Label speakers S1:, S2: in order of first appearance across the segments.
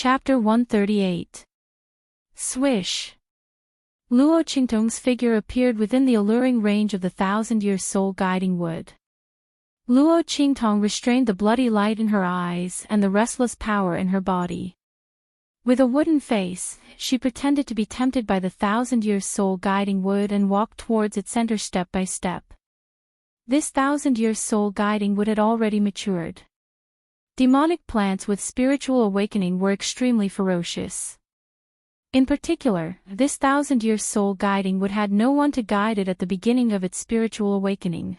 S1: Chapter 138. Swish. Luo Qingtong's figure appeared within the alluring range of the 1,000-year soul-guiding wood. Luo Qingtong restrained the bloody light in her eyes and the restless power in her body. With a wooden face, she pretended to be tempted by the 1,000-year soul-guiding wood and walked towards its center step by step. This 1,000-year soul-guiding wood had already matured. Demonic plants with spiritual awakening were extremely ferocious. In particular, this 1,000-year soul-guiding wood had no one to guide it at the beginning of its spiritual awakening.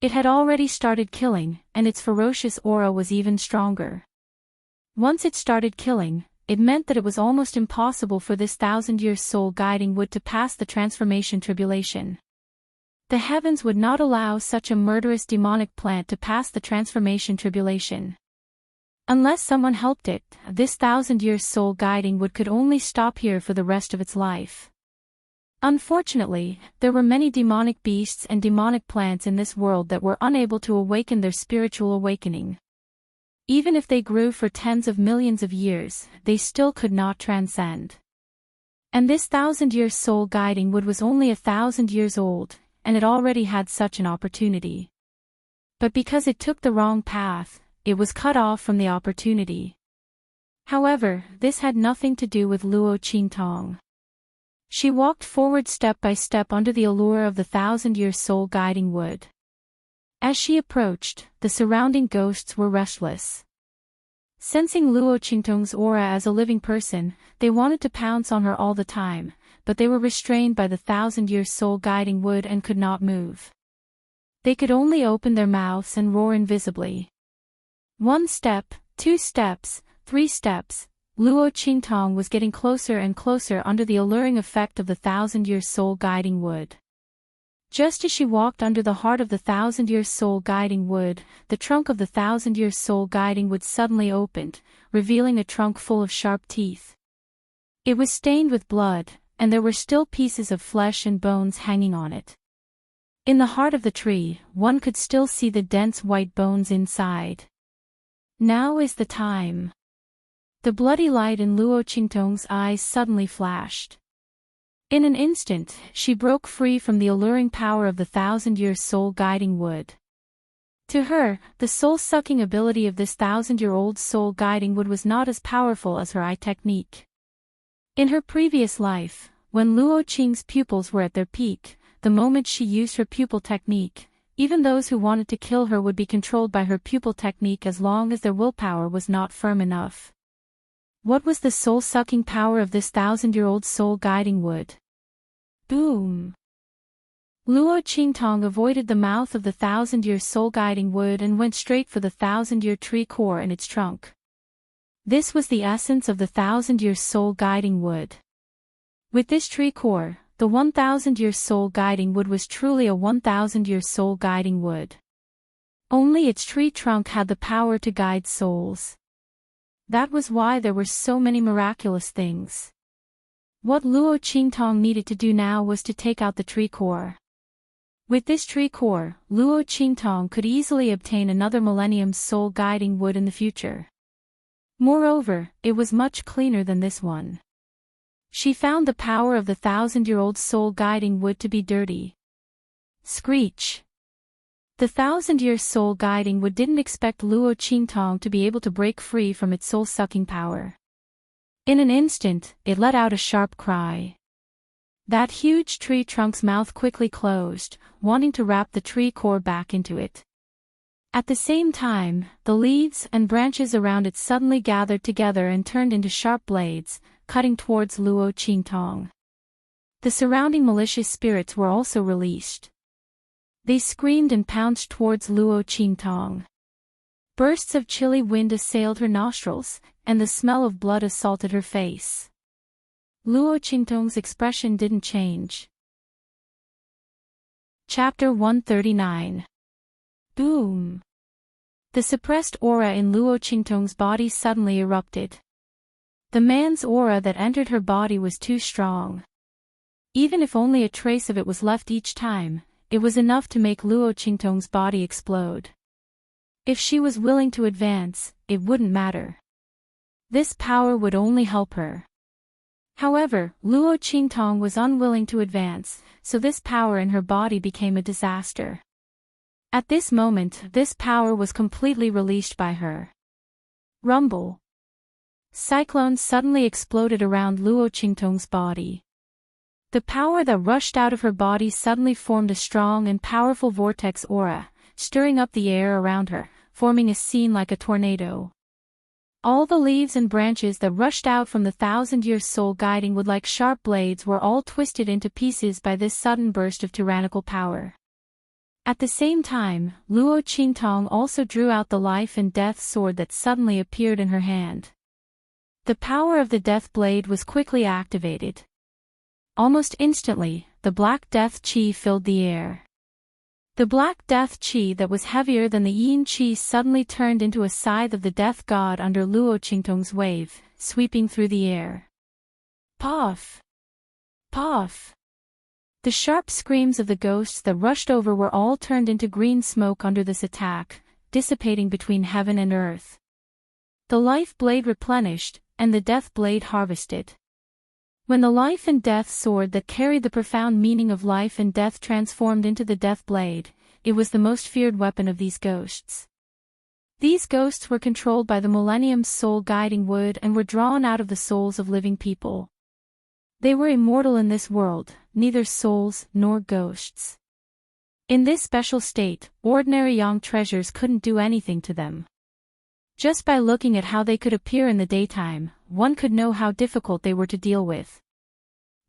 S1: It had already started killing, and its ferocious aura was even stronger. Once it started killing, it meant that it was almost impossible for this 1,000-year soul-guiding wood to pass the transformation tribulation. The heavens would not allow such a murderous demonic plant to pass the transformation tribulation. Unless someone helped it, this 1,000-year soul-guiding wood could only stop here for the rest of its life. Unfortunately, there were many demonic beasts and demonic plants in this world that were unable to awaken their spiritual awakening. Even if they grew for tens of millions of years, they still could not transcend. And this 1,000-year soul-guiding wood was only 1,000 years old, and it already had such an opportunity. But because it took the wrong path, it was cut off from the opportunity. However, this had nothing to do with Luo Qingtong. She walked forward step by step under the allure of the 1,000-year soul-guiding wood. As she approached, the surrounding ghosts were restless. Sensing Luo Qingtong's aura as a living person, they wanted to pounce on her all the time, but they were restrained by the 1,000-year soul-guiding wood and could not move. They could only open their mouths and roar invisibly. 1 step, 2 steps, 3 steps, Luo Qingtong was getting closer and closer under the alluring effect of the 1,000-year soul-guiding wood. Just as she walked under the heart of the 1,000-year soul-guiding wood, the trunk of the 1,000-year soul-guiding wood suddenly opened, revealing a trunk full of sharp teeth. It was stained with blood, and there were still pieces of flesh and bones hanging on it. In the heart of the tree, one could still see the dense white bones inside. Now is the time. The bloody light in Luo Qingtong's eyes suddenly flashed. In an instant, she broke free from the alluring power of the 1,000-year soul-guiding wood. To her, the soul-sucking ability of this 1,000-year-old soul-guiding wood was not as powerful as her eye technique. In her previous life, when Luo Qing's pupils were at their peak, the moment she used her pupil technique, even those who wanted to kill her would be controlled by her pupil technique as long as their willpower was not firm enough. What was the soul-sucking power of this 1,000-year-old soul-guiding wood? Boom! Luo Qingtong avoided the mouth of the 1,000-year soul-guiding wood and went straight for the 1,000-year tree core in its trunk. This was the essence of the 1,000-year soul-guiding wood. With this tree core, the 1,000-year soul-guiding wood was truly a 1,000-year soul-guiding wood. Only its tree trunk had the power to guide souls. That was why there were so many miraculous things. What Luo Qingtong needed to do now was to take out the tree core. With this tree core, Luo Qingtong could easily obtain another millennium's soul-guiding wood in the future. Moreover, it was much cleaner than this one. She found the power of the 1,000-year-old soul-guiding wood to be dirty. Screech! The 1,000-year soul-guiding wood didn't expect Luo Qingtong to be able to break free from its soul-sucking power. In an instant, it let out a sharp cry. That huge tree trunk's mouth quickly closed, wanting to wrap the tree core back into it. At the same time, the leaves and branches around it suddenly gathered together and turned into sharp blades, cutting towards Luo Qingtong. The surrounding malicious spirits were also released. They screamed and pounced towards Luo Qingtong. Bursts of chilly wind assailed her nostrils, and the smell of blood assaulted her face. Luo Qingtong's expression didn't change. Chapter 139. Boom! The suppressed aura in Luo Qingtong's body suddenly erupted. The man's aura that entered her body was too strong. Even if only a trace of it was left each time, it was enough to make Luo Qingtong's body explode. If she was willing to advance, it wouldn't matter. This power would only help her. However, Luo Qingtong was unwilling to advance, so this power in her body became a disaster. At this moment, this power was completely released by her. Rumble. Cyclones suddenly exploded around Luo Qingtong's body. The power that rushed out of her body suddenly formed a strong and powerful vortex aura, stirring up the air around her, forming a scene like a tornado. All the leaves and branches that rushed out from the 1,000-year soul guiding wood like sharp blades were all twisted into pieces by this sudden burst of tyrannical power. At the same time, Luo Qingtong also drew out the life and death sword that suddenly appeared in her hand. The power of the death blade was quickly activated. Almost instantly, the black death qi filled the air. The black death qi that was heavier than the yin qi suddenly turned into a scythe of the death god under Luo Qingtong's wave, sweeping through the air. Puff! Puff! The sharp screams of the ghosts that rushed over were all turned into green smoke under this attack, dissipating between heaven and earth. The life blade replenished, and the death blade harvested. When the life and death sword that carried the profound meaning of life and death transformed into the death blade, it was the most feared weapon of these ghosts. These ghosts were controlled by the Millennium's soul guiding wood and were drawn out of the souls of living people. They were immortal in this world, neither souls nor ghosts. In this special state, ordinary young treasures couldn't do anything to them. Just by looking at how they could appear in the daytime, one could know how difficult they were to deal with.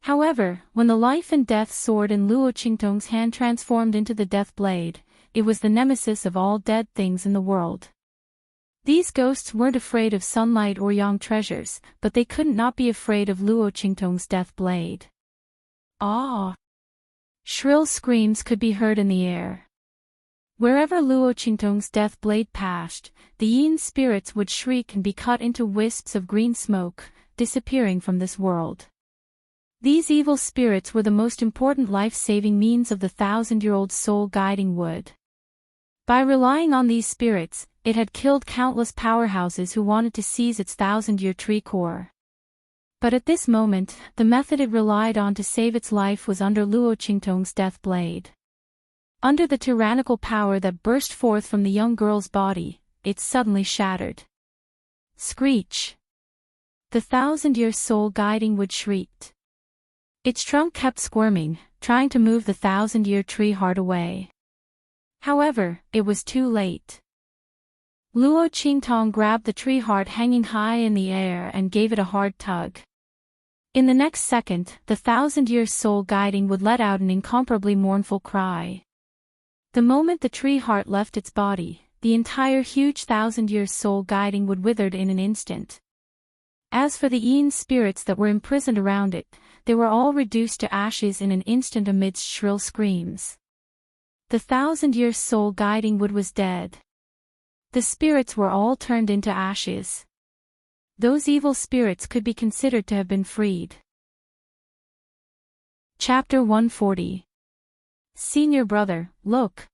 S1: However, when the life and death sword in Luo Qingtong's hand transformed into the death blade, it was the nemesis of all dead things in the world. These ghosts weren't afraid of sunlight or young treasures, but they couldn't not be afraid of Luo Qingtong's death blade. Ah! Shrill screams could be heard in the air. Wherever Luo Qingtong's death blade passed, the yin spirits would shriek and be cut into wisps of green smoke, disappearing from this world. These evil spirits were the most important life-saving means of the 1,000-year-old soul guiding wood. By relying on these spirits, it had killed countless powerhouses who wanted to seize its 1,000-year tree core. But at this moment, the method it relied on to save its life was under Luo Qingtong's death blade. Under the tyrannical power that burst forth from the young girl's body, it suddenly shattered. Screech! The 1,000-year soul guiding wood shrieked. Its trunk kept squirming, trying to move the 1,000-year tree heart away. However, it was too late. Luo Qingtong grabbed the tree heart hanging high in the air and gave it a hard tug. In the next second, the 1,000-year soul guiding would let out an incomparably mournful cry. The moment the tree heart left its body, the entire huge 1,000-year soul guiding wood withered in an instant. As for the yin spirits that were imprisoned around it, they were all reduced to ashes in an instant amidst shrill screams. The 1,000-year soul guiding wood was dead. The spirits were all turned into ashes. Those evil spirits could be considered to have been freed. Chapter 140. Senior brother, look.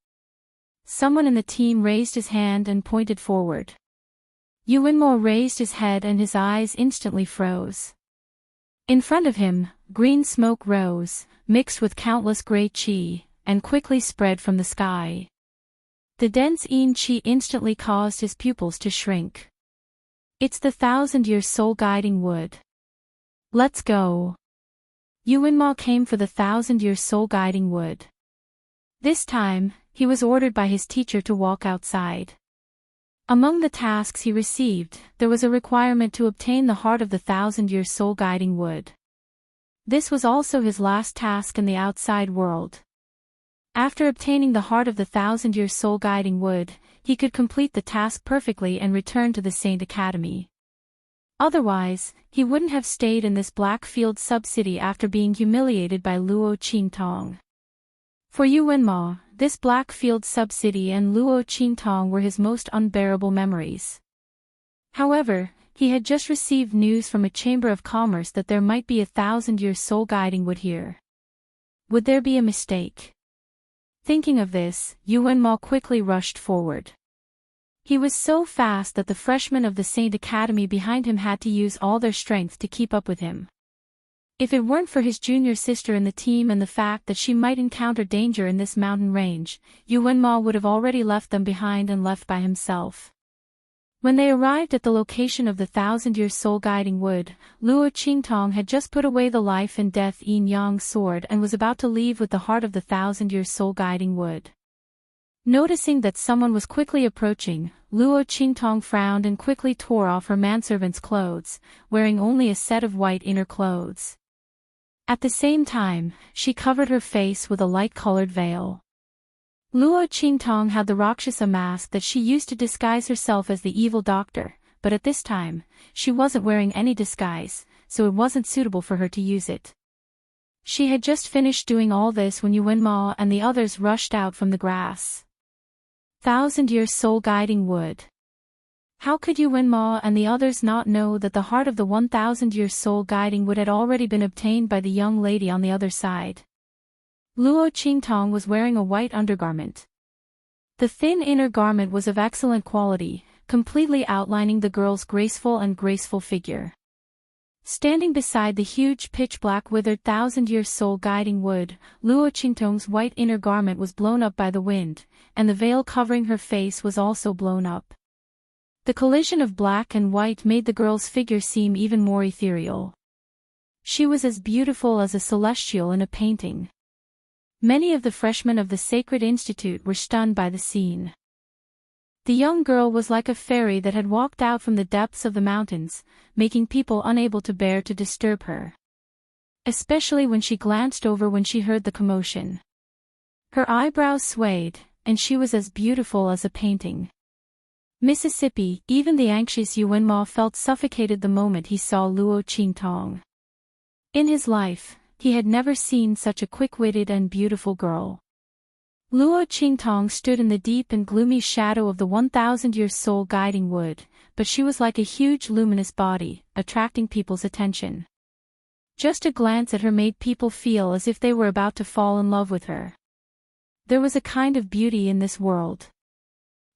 S1: Someone in the team raised his hand and pointed forward. Yuanmo raised his head and his eyes instantly froze. In front of him, green smoke rose, mixed with countless gray qi, and quickly spread from the sky. The dense yin qi instantly caused his pupils to shrink. It's the 1,000-year soul guiding wood. Let's go. Yuanmo came for the 1,000-year soul guiding wood. This time, he was ordered by his teacher to walk outside. Among the tasks he received, there was a requirement to obtain the heart of the 1,000-year soul guiding wood. This was also his last task in the outside world. After obtaining the heart of the 1,000-year soul guiding wood, he could complete the task perfectly and return to the Saint Academy. Otherwise, he wouldn't have stayed in this Blackfield sub-city after being humiliated by Luo Qingtong. For Yuanmo, this Blackfield sub-city and Luo Qingtong were his most unbearable memories. However, he had just received news from a chamber of commerce that there might be a 1,000-year soul guiding wood here. Would there be a mistake? Thinking of this, Yuanmo quickly rushed forward. He was so fast that the freshmen of the Saint Academy behind him had to use all their strength to keep up with him. If it weren't for his junior sister in the team and the fact that she might encounter danger in this mountain range, Yu Wenma would have already left them behind and left by himself. When they arrived at the location of the 1,000-year soul-guiding wood, Luo Qingtong had just put away the life and death yin-yang sword and was about to leave with the heart of the 1,000-year soul-guiding wood. Noticing that someone was quickly approaching, Luo Qingtong frowned and quickly tore off her manservant's clothes, wearing only a set of white inner clothes. At the same time, she covered her face with a light-colored veil. Luo Qingtong had the Rakshasa mask that she used to disguise herself as the evil doctor, but at this time, she wasn't wearing any disguise, so it wasn't suitable for her to use it. She had just finished doing all this when Yu Wenma and the others rushed out from the grass. 1,000-year soul-guiding wood. How could Yu Wenma and the others not know that the heart of the 1,000-year soul-guiding wood had already been obtained by the young lady on the other side? Luo Qingtong was wearing a white undergarment. The thin inner garment was of excellent quality, completely outlining the girl's graceful figure. Standing beside the huge pitch-black withered 1,000-year soul-guiding wood, Luo Qingtong's white inner garment was blown up by the wind, and the veil covering her face was also blown up. The collision of black and white made the girl's figure seem even more ethereal. She was as beautiful as a celestial in a painting. Many of the freshmen of the Sacred Institute were stunned by the scene. The young girl was like a fairy that had walked out from the depths of the mountains, making people unable to bear to disturb her. Especially when she glanced over when she heard the commotion. Her eyebrows swayed, and she was as beautiful as a painting. Mississippi, even the anxious Yu Wenma felt suffocated the moment he saw Luo Qingtong. In his life, he had never seen such a quick-witted and beautiful girl. Luo Qingtong stood in the deep and gloomy shadow of the 1,000-year soul-guiding wood, but she was like a huge luminous body, attracting people's attention. Just a glance at her made people feel as if they were about to fall in love with her. There was a kind of beauty in this world.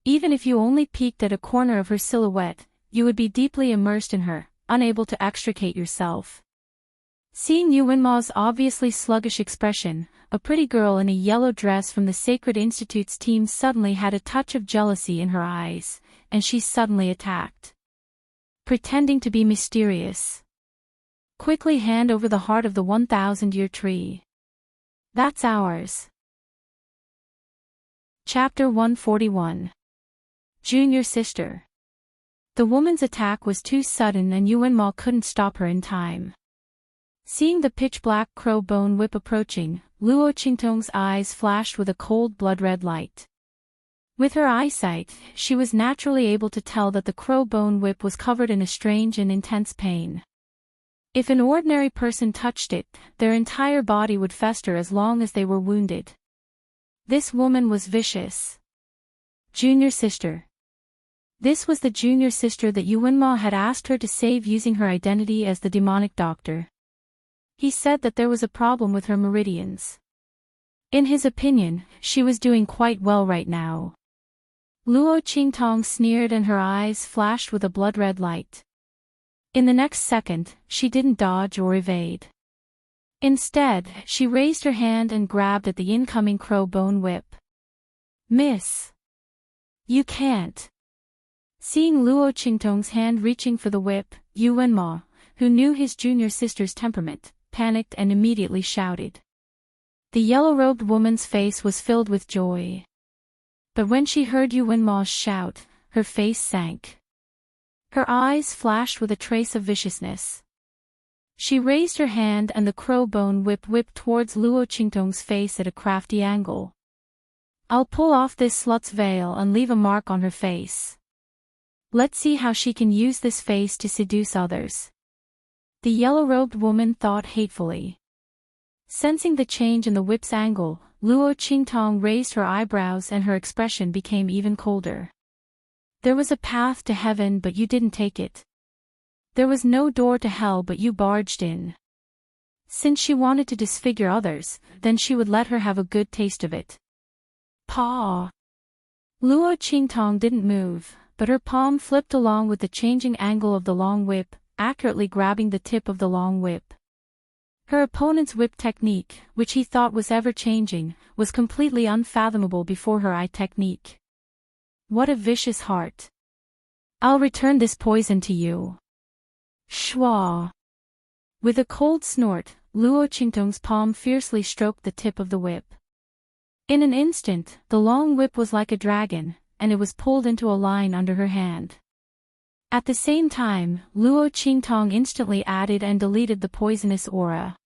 S1: Even if you only peeked at a corner of her silhouette, you would be deeply immersed in her, unable to extricate yourself. Seeing Yu Wenma's obviously sluggish expression, a pretty girl in a yellow dress from the Sacred Institute's team suddenly had a touch of jealousy in her eyes, and she suddenly attacked. Pretending to be mysterious. Quickly hand over the heart of the 1,000-year tree. That's ours. Chapter 141. Junior Sister. The woman's attack was too sudden and Yu Wenma couldn't stop her in time. Seeing the pitch-black crow bone whip approaching, Luo Qingtong's eyes flashed with a cold blood-red light. With her eyesight, she was naturally able to tell that the crow bone whip was covered in a strange and intense pain. If an ordinary person touched it, their entire body would fester as long as they were wounded. This woman was vicious. Junior Sister. This was the junior sister that Yu Wenma had asked her to save using her identity as the demonic doctor. He said that there was a problem with her meridians. In his opinion, she was doing quite well right now. Luo Qingtong sneered and her eyes flashed with a blood-red light. In the next second, she didn't dodge or evade. Instead, she raised her hand and grabbed at the incoming crow bone whip. Miss. You can't. Seeing Luo Qingtong's hand reaching for the whip, Yu Wenma, who knew his junior sister's temperament, panicked and immediately shouted. The yellow-robed woman's face was filled with joy. But when she heard Yu Wenma's shout, her face sank. Her eyes flashed with a trace of viciousness. She raised her hand and the crow bone whip whipped towards Luo Qingtong's face at a crafty angle. I'll pull off this slut's veil and leave a mark on her face. Let's see how she can use this face to seduce others. The yellow-robed woman thought hatefully. Sensing the change in the whip's angle, Luo Qingtong raised her eyebrows and her expression became even colder. There was a path to heaven but you didn't take it. There was no door to hell but you barged in. Since she wanted to disfigure others, then she would let her have a good taste of it. Paw. Luo Qingtong didn't move, but her palm flipped along with the changing angle of the long whip, accurately grabbing the tip of the long whip. Her opponent's whip technique, which he thought was ever-changing, was completely unfathomable before her eye technique. What a vicious heart. I'll return this poison to you. Shwa. With a cold snort, Luo Qingtong's palm fiercely stroked the tip of the whip. In an instant, the long whip was like a dragon, and it was pulled into a line under her hand. At the same time, Luo Qingtong instantly added and deleted the poisonous aura.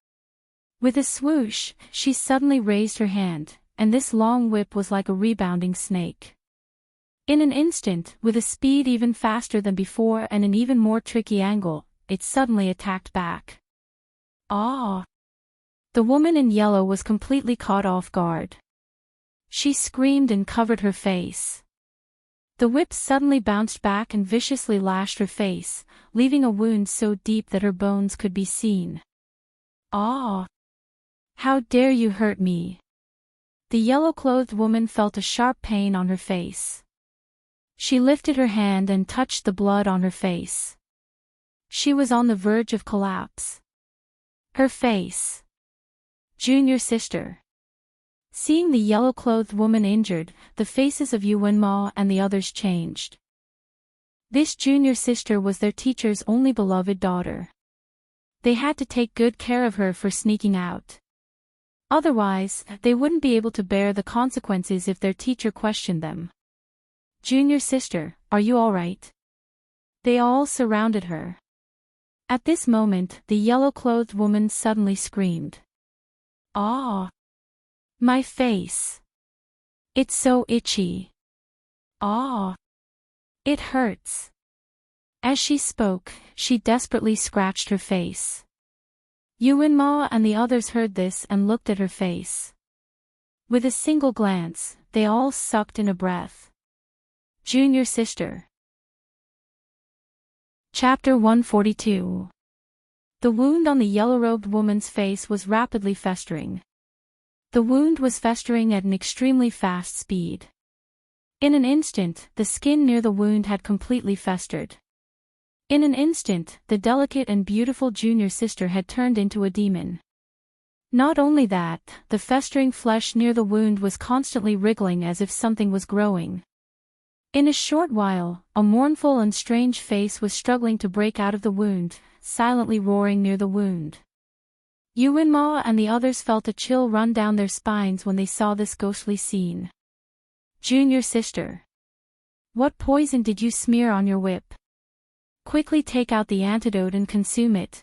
S1: With a swoosh, she suddenly raised her hand, and this long whip was like a rebounding snake. In an instant, with a speed even faster than before and an even more tricky angle, it suddenly attacked back. Ah! The woman in yellow was completely caught off guard. She screamed and covered her face. The whip suddenly bounced back and viciously lashed her face, leaving a wound so deep that her bones could be seen. Ah! How dare you hurt me? The yellow-clothed woman felt a sharp pain on her face. She lifted her hand and touched the blood on her face. She was on the verge of collapse. Her face. Junior sister. Seeing the yellow-clothed woman injured, the faces of Yu Wenma and the others changed. This junior sister was their teacher's only beloved daughter. They had to take good care of her for sneaking out. Otherwise, they wouldn't be able to bear the consequences if their teacher questioned them. Junior sister, are you all right? They all surrounded her. At this moment, the yellow-clothed woman suddenly screamed. Ah! My face. It's so itchy. Ah! It hurts. As she spoke, she desperately scratched her face. Yu Wenma and the others heard this and looked at her face. With a single glance, they all sucked in a breath. Junior sister. Chapter 142. The wound on the yellow-robed woman's face was rapidly festering. The wound was festering at an extremely fast speed. In an instant, the skin near the wound had completely festered. In an instant, the delicate and beautiful junior sister had turned into a demon. Not only that, the festering flesh near the wound was constantly wriggling as if something was growing. In a short while, a mournful and strange face was struggling to break out of the wound, silently roaring near the wound. Yu Wenma and the others felt a chill run down their spines when they saw this ghostly scene. Junior sister. What poison did you smear on your whip? Quickly take out the antidote and consume it.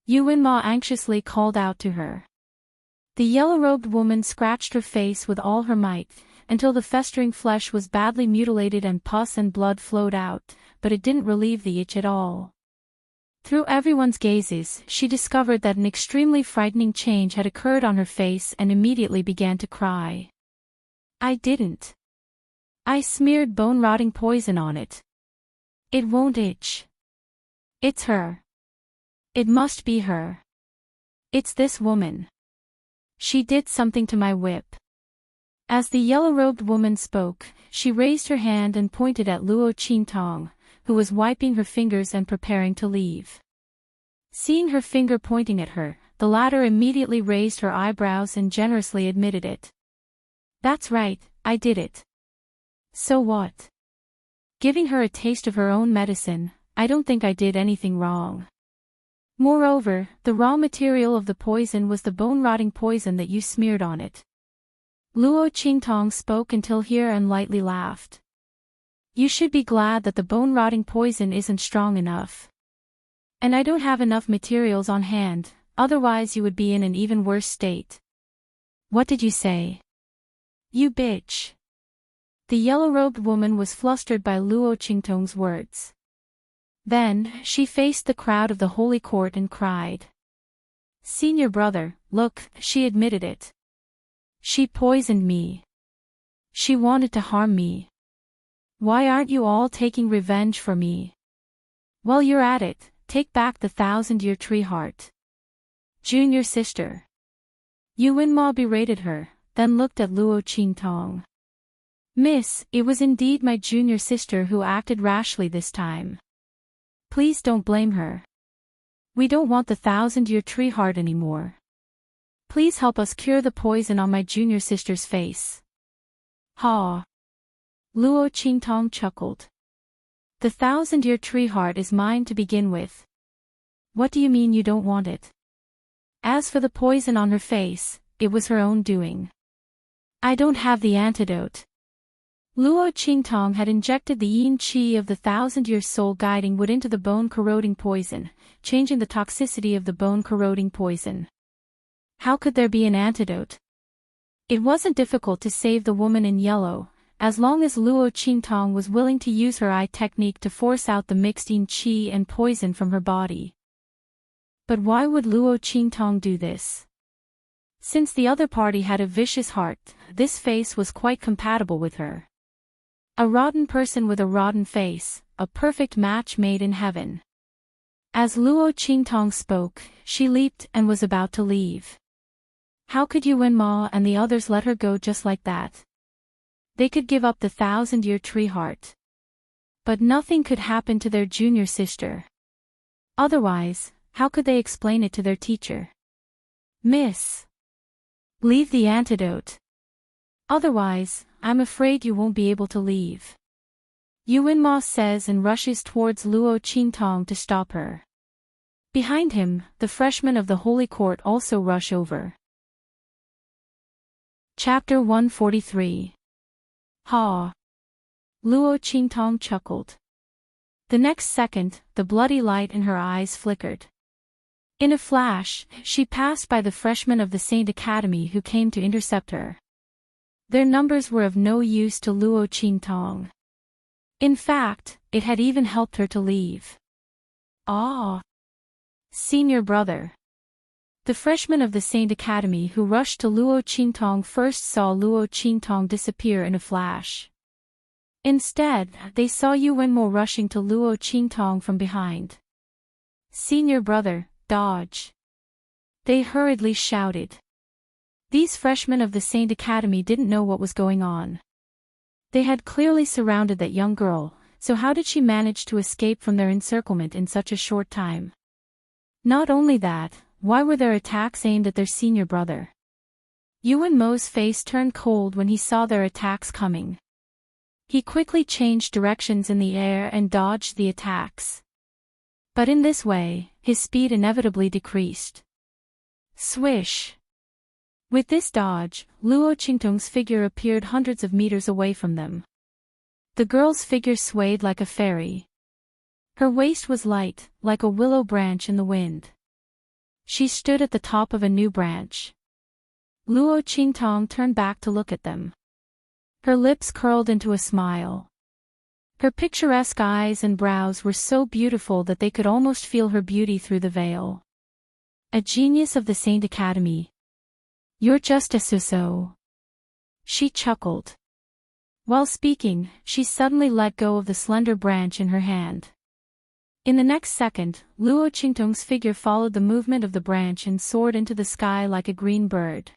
S1: Yu Wenma anxiously called out to her. The yellow-robed woman scratched her face with all her might, until the festering flesh was badly mutilated and pus and blood flowed out, but it didn't relieve the itch at all. Through everyone's gazes, she discovered that an extremely frightening change had occurred on her face and immediately began to cry. I didn't. I smeared bone-rotting poison on it. It won't itch. It's her. It must be her. It's this woman. She did something to my whip. As the yellow-robed woman spoke, she raised her hand and pointed at Luo Qingtong, who was wiping her fingers and preparing to leave. Seeing her finger pointing at her, the latter immediately raised her eyebrows and generously admitted it. That's right, I did it. So what? Giving her a taste of her own medicine, I don't think I did anything wrong. Moreover, the raw material of the poison was the bone-rotting poison that you smeared on it. Luo Qingtong spoke until here and lightly laughed. You should be glad that the bone-rotting poison isn't strong enough. And I don't have enough materials on hand, otherwise you would be in an even worse state. What did you say? You bitch. The yellow-robed woman was flustered by Luo Qingtong's words. Then, she faced the crowd of the holy court and cried. Senior brother, look, she admitted it. She poisoned me. She wanted to harm me. Why aren't you all taking revenge for me? While you're at it, take back the 1,000-year tree heart. Junior sister. Yu Wenma berated her, then looked at Luo Qingtong. Miss, it was indeed my junior sister who acted rashly this time. Please don't blame her. We don't want the 1,000-year tree heart anymore. Please help us cure the poison on my junior sister's face. Ha! Luo Qingtong chuckled. The 1,000-year tree heart is mine to begin with. What do you mean you don't want it? As for the poison on her face, it was her own doing. I don't have the antidote. Luo Qingtong had injected the yin qi of the 1,000-year soul guiding wood into the bone-corroding poison, changing the toxicity of the bone-corroding poison. How could there be an antidote? It wasn't difficult to save the woman in yellow, as long as Luo Qingtong was willing to use her eye technique to force out the mixed yin qi and poison from her body. But why would Luo Qingtong do this? Since the other party had a vicious heart, this face was quite compatible with her. A rotten person with a rotten face, a perfect match made in heaven. As Luo Qingtong spoke, she leaped and was about to leave. How could Yuan Ma and the others let her go just like that? They could give up the 1,000-year tree heart. But nothing could happen to their junior sister. Otherwise, how could they explain it to their teacher? Miss, leave the antidote. Otherwise, I'm afraid you won't be able to leave. Yuan Ma says and rushes towards Luo Qingtong to stop her. Behind him, the freshmen of the Holy Court also rush over. Chapter 143. Ha! Luo Qingtong chuckled. The next second, the bloody light in her eyes flickered. In a flash, she passed by the freshmen of the Saint Academy who came to intercept her. Their numbers were of no use to Luo Qingtong. In fact, it had even helped her to leave. Ah! Senior brother. The freshmen of the Saint Academy who rushed to Luo Qingtong first saw Luo Qingtong disappear in a flash. Instead, they saw Yuan Mo rushing to Luo Qingtong from behind. Senior brother, dodge! They hurriedly shouted. These freshmen of the Saint Academy didn't know what was going on. They had clearly surrounded that young girl, so how did she manage to escape from their encirclement in such a short time? Not only that, why were their attacks aimed at their senior brother? Yuan Mo's face turned cold when he saw their attacks coming. He quickly changed directions in the air and dodged the attacks. But in this way, his speed inevitably decreased. Swish! With this dodge, Luo Qingtong's figure appeared hundreds of meters away from them. The girl's figure swayed like a fairy. Her waist was light, like a willow branch in the wind. She stood at the top of a new branch. Luo Qingtong turned back to look at them. Her lips curled into a smile. Her picturesque eyes and brows were so beautiful that they could almost feel her beauty through the veil. A genius of the Saint Academy. You're just a so-so. She chuckled. While speaking, she suddenly let go of the slender branch in her hand. In the next second, Luo Qingtong's figure followed the movement of the branch and soared into the sky like a green bird.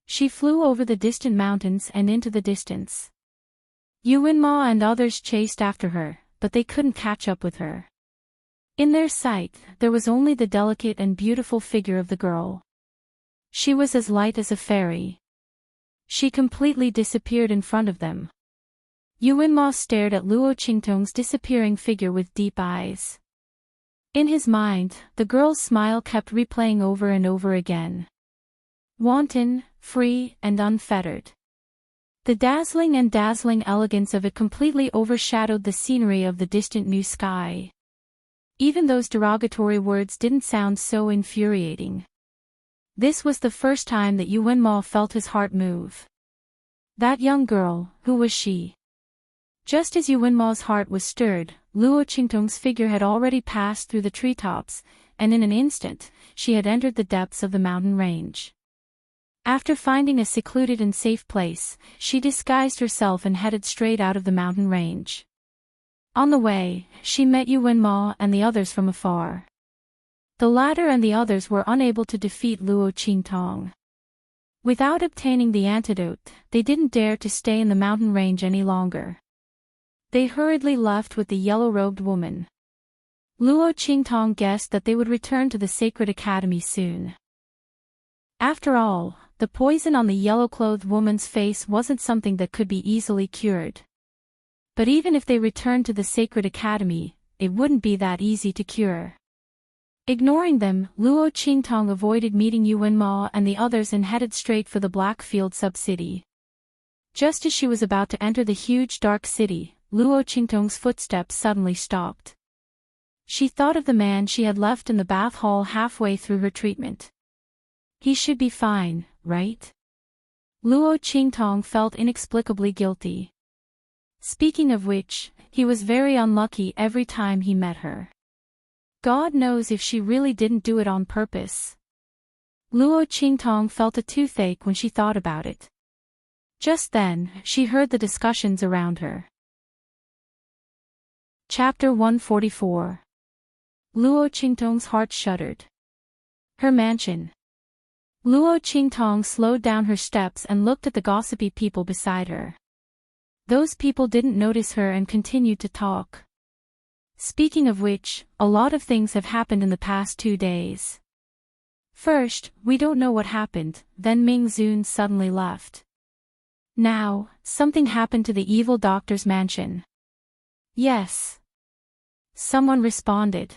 S1: She flew over the distant mountains and into the distance. Yuan Ma and others chased after her, but they couldn't catch up with her. In their sight, there was only the delicate and beautiful figure of the girl. She was as light as a fairy. She completely disappeared in front of them. Yuan Ma stared at Luo Qingtong's disappearing figure with deep eyes. In his mind, the girl's smile kept replaying over and over again. Wanton, free, and unfettered. The dazzling elegance of it completely overshadowed the scenery of the distant new sky. Even those derogatory words didn't sound so infuriating. This was the first time that Yuan Ma felt his heart move. That young girl, who was she? Just as Yuan Ma's heart was stirred, Luo Qingtong's figure had already passed through the treetops, and in an instant, she had entered the depths of the mountain range. After finding a secluded and safe place, she disguised herself and headed straight out of the mountain range. On the way, she met Yuan Ma and the others from afar. The latter and the others were unable to defeat Luo Qingtong. Without obtaining the antidote, they didn't dare to stay in the mountain range any longer. They hurriedly left with the yellow-robed woman. Luo Qingtong guessed that they would return to the sacred academy soon. After all, the poison on the yellow-clothed woman's face wasn't something that could be easily cured. But even if they returned to the sacred academy, it wouldn't be that easy to cure. Ignoring them, Luo Qingtong avoided meeting Yuan Ma and the others and headed straight for the Blackfield sub-city. Just as she was about to enter the huge dark city, Luo Qingtong's footsteps suddenly stopped. She thought of the man she had left in the bath hall halfway through her treatment. He should be fine, right? Luo Qingtong felt inexplicably guilty. Speaking of which, he was very unlucky every time he met her. God knows if she really didn't do it on purpose. Luo Qingtong felt a toothache when she thought about it. Just then, she heard the discussions around her. Chapter 144. Luo Qingtong's heart shuddered. Her mansion. Luo Qingtong slowed down her steps and looked at the gossipy people beside her. Those people didn't notice her and continued to talk. Speaking of which, a lot of things have happened in the past 2 days. First, we don't know what happened, then Ming Zun suddenly left. Now, something happened to the evil doctor's mansion. Yes. Someone responded.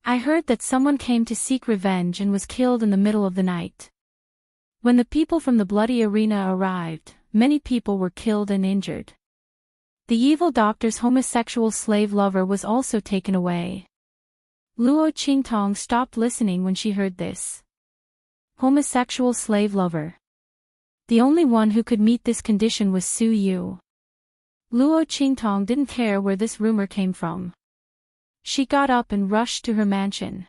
S1: I heard that someone came to seek revenge and was killed in the middle of the night. When the people from the bloody arena arrived, many people were killed and injured. The evil doctor's homosexual slave lover was also taken away. Luo Qingtong stopped listening when she heard this. Homosexual slave lover. The only one who could meet this condition was Su Yu. Luo Qingtong didn't care where this rumor came from. She got up and rushed to her mansion.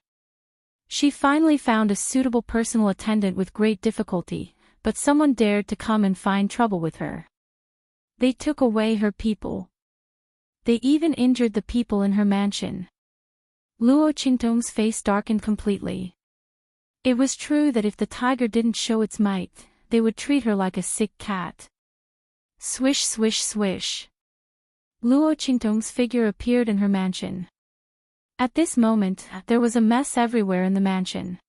S1: She finally found a suitable personal attendant with great difficulty, but someone dared to come and find trouble with her. They took away her people. They even injured the people in her mansion. Luo Qingtong's face darkened completely. It was true that if the tiger didn't show its might, they would treat her like a sick cat. Swish swish swish. Luo Qingtong's figure appeared in her mansion. At this moment, there was a mess everywhere in the mansion.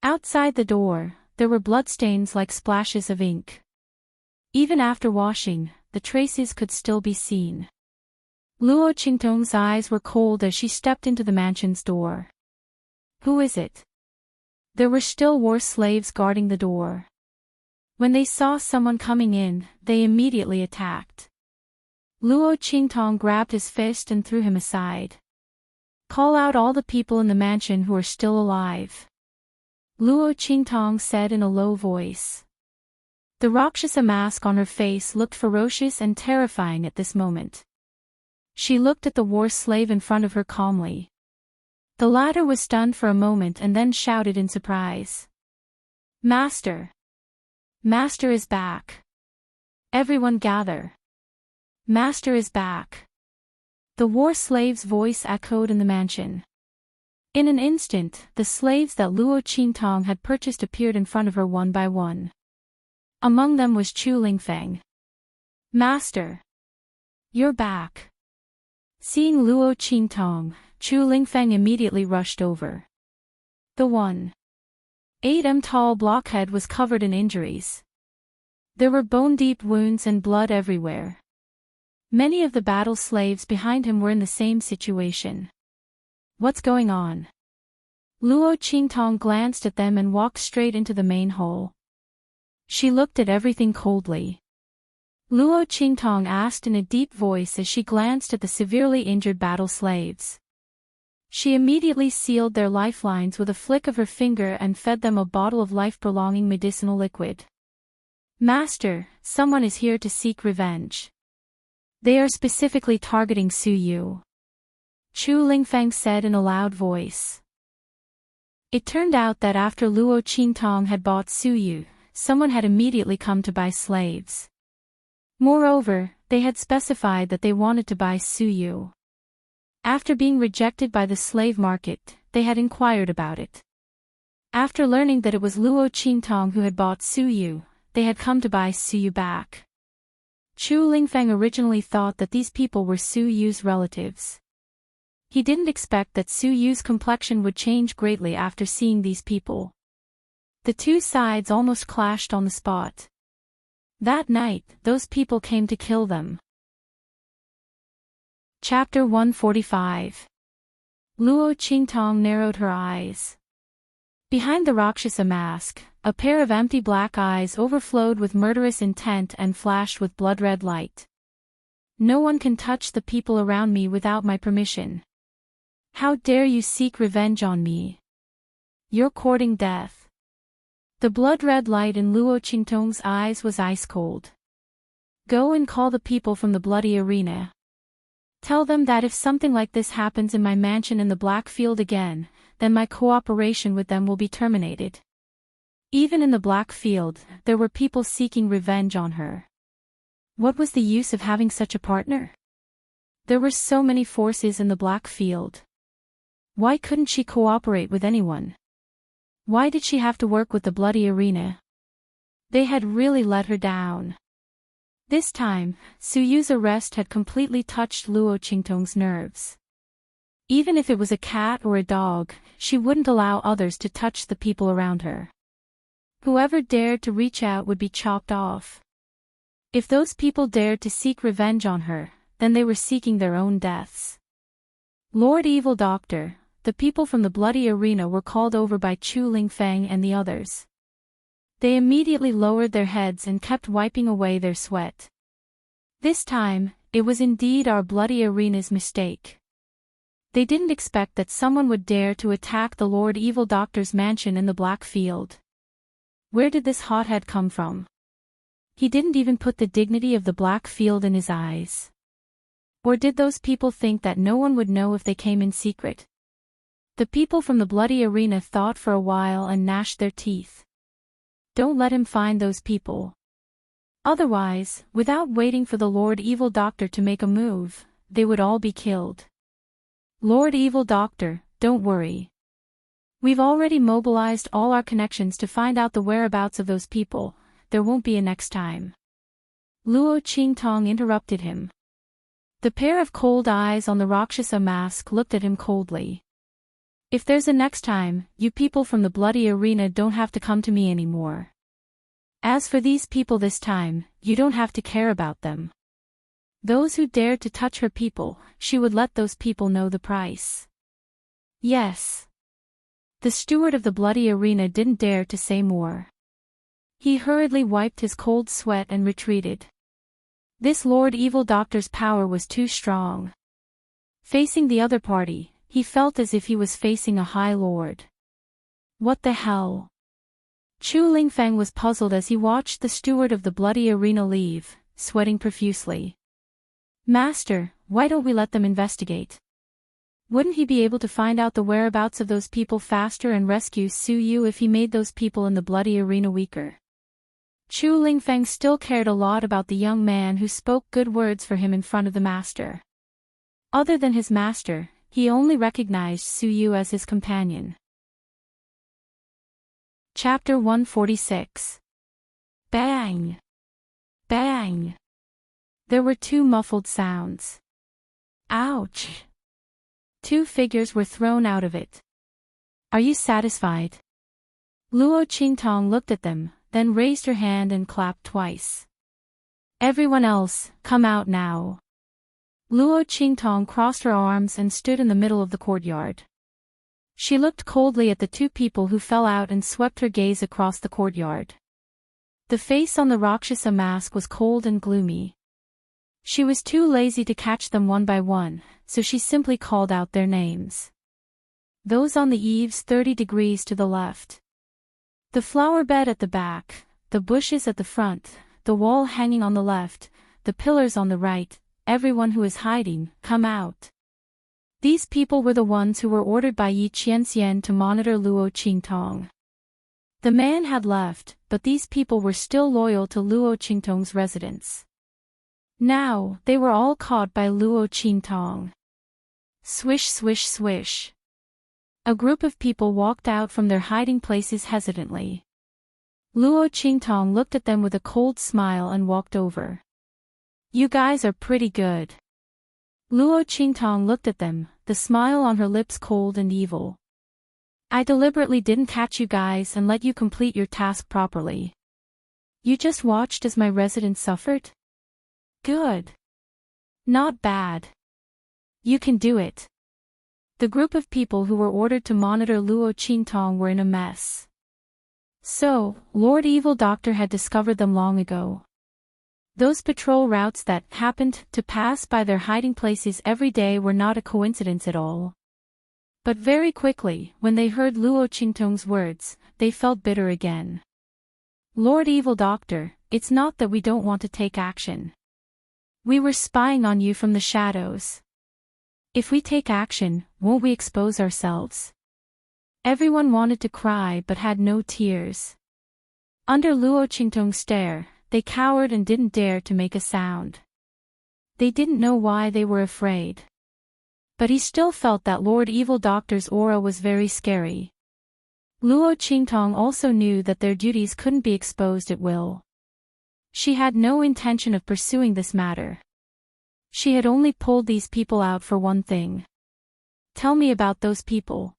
S1: Outside the door, there were bloodstains like splashes of ink. Even after washing, the traces could still be seen. Luo Qingtong's eyes were cold as she stepped into the mansion's door. Who is it? There were still war slaves guarding the door. When they saw someone coming in, they immediately attacked. Luo Qingtong grabbed his fist and threw him aside. Call out all the people in the mansion who are still alive. Luo Qingtong said in a low voice. The Rakshasa mask on her face looked ferocious and terrifying at this moment. She looked at the war slave in front of her calmly. The latter was stunned for a moment and then shouted in surprise. Master! Master is back! Everyone gather! Master is back! The war slave's voice echoed in the mansion. In an instant, the slaves that Luo Qingtong had purchased appeared in front of her one by one. Among them was Chu Lingfeng. Master! You're back! Seeing Luo Qingtong, Chu Lingfeng immediately rushed over. The 1.8 m tall blockhead was covered in injuries. There were bone-deep wounds and blood everywhere. Many of the battle slaves behind him were in the same situation. What's going on? Luo Qingtong glanced at them and walked straight into the main hall. She looked at everything coldly. Luo Qingtong asked in a deep voice as she glanced at the severely injured battle slaves. She immediately sealed their lifelines with a flick of her finger and fed them a bottle of life-prolonging medicinal liquid. Master, someone is here to seek revenge. They are specifically targeting Su Yu. Chu Lingfeng said in a loud voice. It turned out that after Luo Qingtong had bought Su Yu, someone had immediately come to buy slaves. Moreover, they had specified that they wanted to buy Su Yu. After being rejected by the slave market, they had inquired about it. After learning that it was Luo Qingtong who had bought Su Yu, they had come to buy Su Yu back. Chu Lingfeng originally thought that these people were Su Yu's relatives. He didn't expect that Su Yu's complexion would change greatly after seeing these people. The two sides almost clashed on the spot. That night, those people came to kill them. Chapter 145. Luo Qingtong narrowed her eyes. Behind the Rakshasa mask, a pair of empty black eyes overflowed with murderous intent and flashed with blood-red light. No one can touch the people around me without my permission. How dare you seek revenge on me? You're courting death. The blood-red light in Luo Qingtong's eyes was ice-cold. Go and call the people from the bloody arena. Tell them that if something like this happens in my mansion in the Black Field again, then my cooperation with them will be terminated. Even in the Black Field, there were people seeking revenge on her. What was the use of having such a partner? There were so many forces in the Black Field. Why couldn't she cooperate with anyone? Why did she have to work with the bloody arena? They had really let her down. This time, Su Yu's arrest had completely touched Luo Qingtong's nerves. Even if it was a cat or a dog, she wouldn't allow others to touch the people around her. Whoever dared to reach out would be chopped off. If those people dared to seek revenge on her, then they were seeking their own deaths. Lord Evil Doctor, the people from the bloody arena were called over by Chu Lingfeng and the others. They immediately lowered their heads and kept wiping away their sweat. This time, it was indeed our bloody arena's mistake. They didn't expect that someone would dare to attack the Lord Evil Doctor's mansion in the Black Field. Where did this hothead come from? He didn't even put the dignity of the Black Field in his eyes. Or did those people think that no one would know if they came in secret? The people from the bloody arena thought for a while and gnashed their teeth. Don't let him find those people. Otherwise, without waiting for the Lord Evil Doctor to make a move, they would all be killed. Lord Evil Doctor, don't worry. We've already mobilized all our connections to find out the whereabouts of those people. There won't be a next time. Luo Qingtong interrupted him. The pair of cold eyes on the Rakshasa mask looked at him coldly. If there's a next time, you people from the bloody arena don't have to come to me anymore. As for these people this time, you don't have to care about them. Those who dared to touch her people, she would let those people know the price. Yes. The steward of the bloody arena didn't dare to say more. He hurriedly wiped his cold sweat and retreated. This Lord Evil Doctor's power was too strong. Facing the other party, he felt as if he was facing a high lord. What the hell? Chu Lingfeng was puzzled as he watched the steward of the bloody arena leave, sweating profusely. Master, why don't we let them investigate? Wouldn't he be able to find out the whereabouts of those people faster and rescue Su Yu if he made those people in the bloody arena weaker? Chu Lingfeng still cared a lot about the young man who spoke good words for him in front of the master. Other than his master, he only recognized Su Yu as his companion. Chapter 146. Bang! Bang! There were two muffled sounds. Ouch! Two figures were thrown out of it. Are you satisfied? Luo Qingtong looked at them, then raised her hand and clapped twice. Everyone else, come out now. Luo Qingtong crossed her arms and stood in the middle of the courtyard. She looked coldly at the two people who fell out and swept her gaze across the courtyard. The face on the Rakshasa mask was cold and gloomy. She was too lazy to catch them one by one, so she simply called out their names. Those on the eaves 30 degrees to the left. The flower bed at the back, the bushes at the front, the wall hanging on the left, the pillars on the right, everyone who is hiding, come out. These people were the ones who were ordered by Yi Qianxian to monitor Luo Qingtong. The man had left, but these people were still loyal to Luo Qingtong's residence. Now, they were all caught by Luo Qingtong. Swish swish swish. A group of people walked out from their hiding places hesitantly. Luo Qingtong looked at them with a cold smile and walked over. You guys are pretty good. Luo Qingtong looked at them, the smile on her lips cold and evil. I deliberately didn't catch you guys and let you complete your task properly. You just watched as my residents suffered? Good. Not bad. You can do it. The group of people who were ordered to monitor Luo Qingtong were in a mess. So, Lord Evil Doctor had discovered them long ago. Those patrol routes that happened to pass by their hiding places every day were not a coincidence at all. But very quickly, when they heard Luo Qingtong's words, they felt bitter again. Lord Evil Doctor, it's not that we don't want to take action. We were spying on you from the shadows. If we take action, won't we expose ourselves? Everyone wanted to cry but had no tears. Under Luo Qingtong's stare, they cowered and didn't dare to make a sound. They didn't know why they were afraid. But he still felt that Lord Evil Doctor's aura was very scary. Luo Qingtong also knew that their duties couldn't be exposed at will. She had no intention of pursuing this matter. She had only pulled these people out for one thing. Tell me about those people.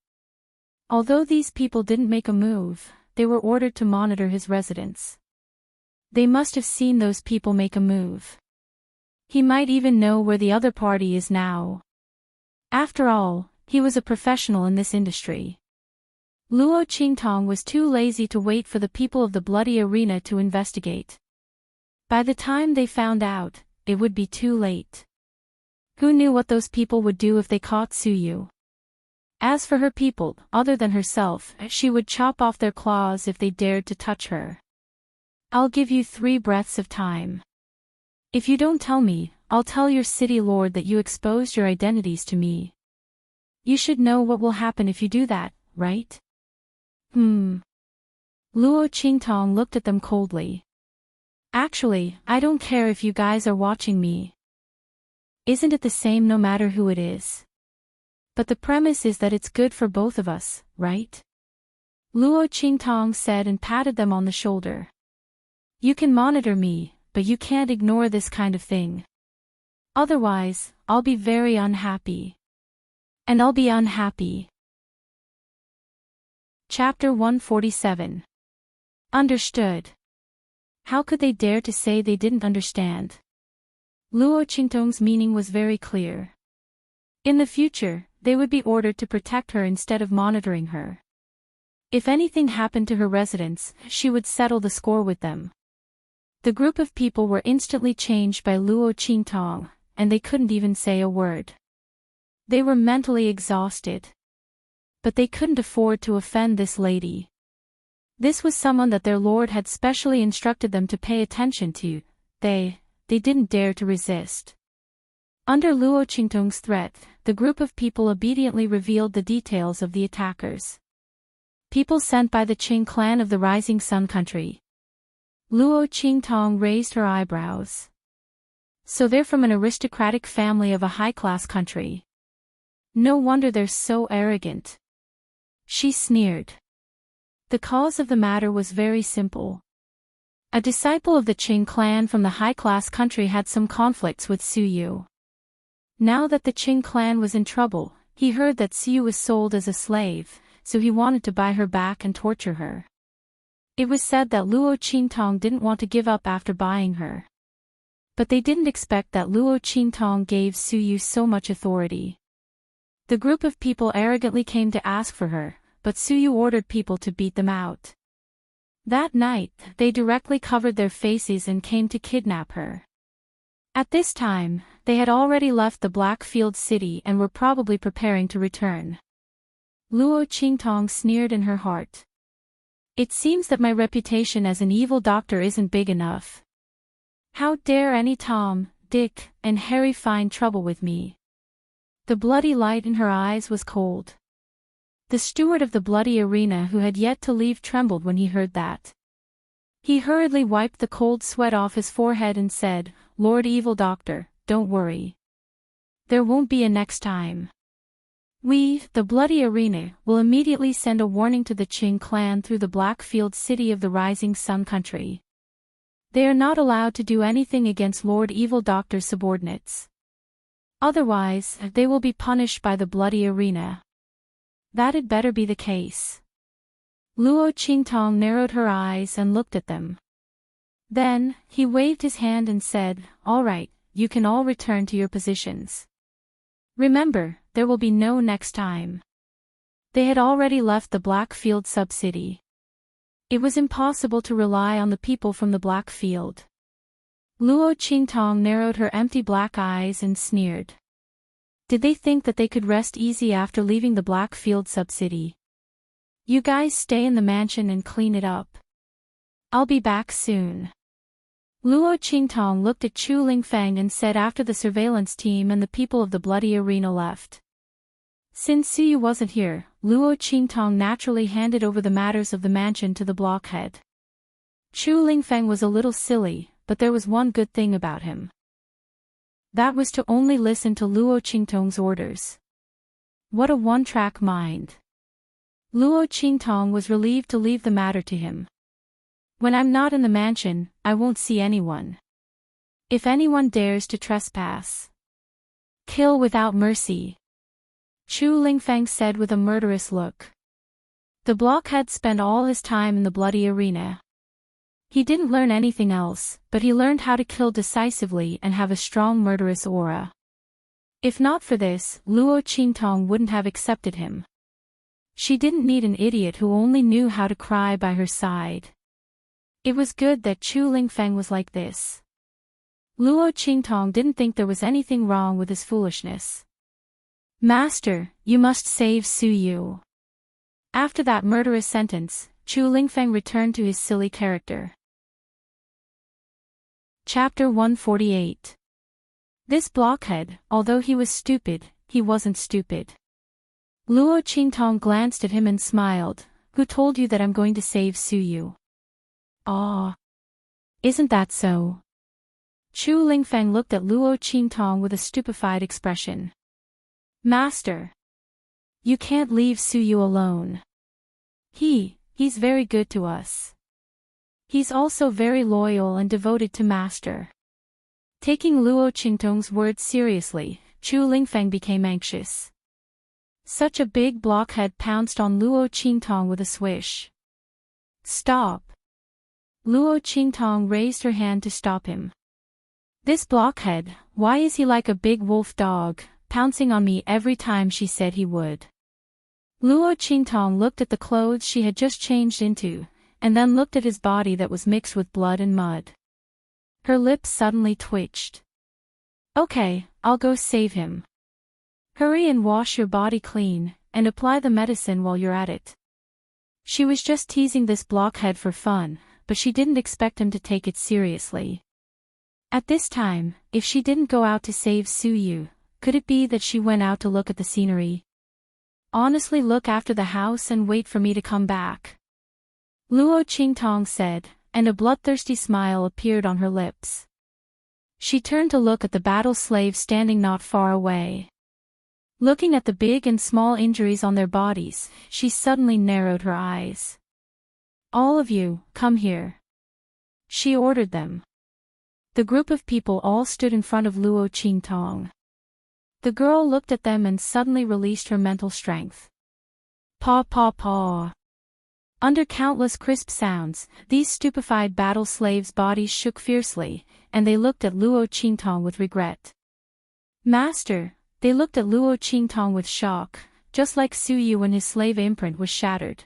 S1: Although these people didn't make a move, they were ordered to monitor his residence. They must have seen those people make a move. He might even know where the other party is now. After all, he was a professional in this industry. Luo Qingtong was too lazy to wait for the people of the bloody arena to investigate. By the time they found out, it would be too late. Who knew what those people would do if they caught Suyu? As for her people, other than herself, she would chop off their claws if they dared to touch her. I'll give you 3 breaths of time. If you don't tell me, I'll tell your city lord that you exposed your identities to me. You should know what will happen if you do that, right? Luo Qingtong looked at them coldly. Actually, I don't care if you guys are watching me. Isn't it the same no matter who it is? But the premise is that it's good for both of us, right? Luo Qingtong said and patted them on the shoulder. You can monitor me, but you can't ignore this kind of thing. Otherwise, I'll be very unhappy. And I'll be unhappy. Chapter 147. Understood. How could they dare to say they didn't understand? Luo Qingtong's meaning was very clear. In the future, they would be ordered to protect her instead of monitoring her. If anything happened to her residents, she would settle the score with them. The group of people were instantly changed by Luo Qingtong, and they couldn't even say a word. They were mentally exhausted. But they couldn't afford to offend this lady. This was someone that their lord had specially instructed them to pay attention to. They didn't dare to resist. Under Luo Qingtong's threat, the group of people obediently revealed the details of the attackers. People sent by the Qing clan of the Rising Sun country. Luo Qingtong raised her eyebrows. So they're from an aristocratic family of a high-class country. No wonder they're so arrogant. She sneered. The cause of the matter was very simple. A disciple of the Qing clan from the high-class country had some conflicts with Suyu. Now that the Qing clan was in trouble, he heard that Suyu was sold as a slave, so he wanted to buy her back and torture her. It was said that Luo Qingtong didn't want to give up after buying her. But they didn't expect that Luo Qingtong gave Suyu so much authority. The group of people arrogantly came to ask for her, but Suyu ordered people to beat them out. That night, they directly covered their faces and came to kidnap her. At this time, they had already left the Blackfield city and were probably preparing to return. Luo Qingtong sneered in her heart. It seems that my reputation as an evil doctor isn't big enough. How dare any Tom, Dick, and Harry find trouble with me? The bloody light in her eyes was cold. The steward of the bloody arena who had yet to leave trembled when he heard that. He hurriedly wiped the cold sweat off his forehead and said, Lord Evil Doctor, don't worry. There won't be a next time. We, the Bloody Arena, will immediately send a warning to the Qing clan through the Blackfield city of the Rising Sun country. They are not allowed to do anything against Lord Evil Doctor's subordinates. Otherwise, they will be punished by the Bloody Arena. That'd better be the case. Luo Qingtong narrowed her eyes and looked at them. Then, he waved his hand and said, "All right, you can all return to your positions. Remember, there will be no next time." They had already left the Blackfield sub-city. It was impossible to rely on the people from the Blackfield. Luo Qingtong narrowed her empty black eyes and sneered. Did they think that they could rest easy after leaving the Blackfield sub-city? You guys stay in the mansion and clean it up. I'll be back soon. Luo Qingtong looked at Chu Lingfeng and said after the surveillance team and the people of the Bloody Arena left. Since Suyu wasn't here, Luo Qingtong naturally handed over the matters of the mansion to the blockhead. Chu Lingfeng was a little silly, but there was one good thing about him. That was to only listen to Luo Qingtong's orders. What a one-track mind. Luo Qingtong was relieved to leave the matter to him. When I'm not in the mansion, I won't see anyone. If anyone dares to trespass, kill without mercy, Chu Lingfeng said with a murderous look. The blockhead spent all his time in the Bloody Arena. He didn't learn anything else, but he learned how to kill decisively and have a strong murderous aura. If not for this, Luo Qingtong wouldn't have accepted him. She didn't need an idiot who only knew how to cry by her side. It was good that Chu Lingfeng was like this. Luo Qingtong didn't think there was anything wrong with his foolishness. Master, you must save Suyu. After that murderous sentence, Chu Lingfeng returned to his silly character. Chapter 148. This blockhead, although he was stupid, he wasn't stupid. Luo Qingtong glanced at him and smiled. Who told you that I'm going to save Suyu? Ah. Isn't that so? Chu Lingfeng looked at Luo Qingtong with a stupefied expression. Master. You can't leave Suyu alone. He's very good to us. He's also very loyal and devoted to Master. Taking Luo Qingtong's words seriously, Chu Lingfeng became anxious. Such a big blockhead pounced on Luo Qingtong with a swish. Stop. Luo Qingtong raised her hand to stop him. This blockhead, why is he like a big wolf dog, pouncing on me every time she said he would? Luo Qingtong looked at the clothes she had just changed into, and then looked at his body that was mixed with blood and mud. Her lips suddenly twitched. Okay, I'll go save him. Hurry and wash your body clean, and apply the medicine while you're at it. She was just teasing this blockhead for fun, but she didn't expect him to take it seriously. At this time, if she didn't go out to save Suyu, could it be that she went out to look at the scenery? Honestly, look after the house and wait for me to come back. Luo Qingtong said, and a bloodthirsty smile appeared on her lips. She turned to look at the battle slaves standing not far away. Looking at the big and small injuries on their bodies, she suddenly narrowed her eyes. All of you, come here. She ordered them. The group of people all stood in front of Luo Qingtong. The girl looked at them and suddenly released her mental strength. Paw paw paw. Under countless crisp sounds, these stupefied battle slaves' bodies shook fiercely, and they looked at Luo Qingtong with regret. Master, they looked at Luo Qingtong with shock, just like Suyu when his slave imprint was shattered.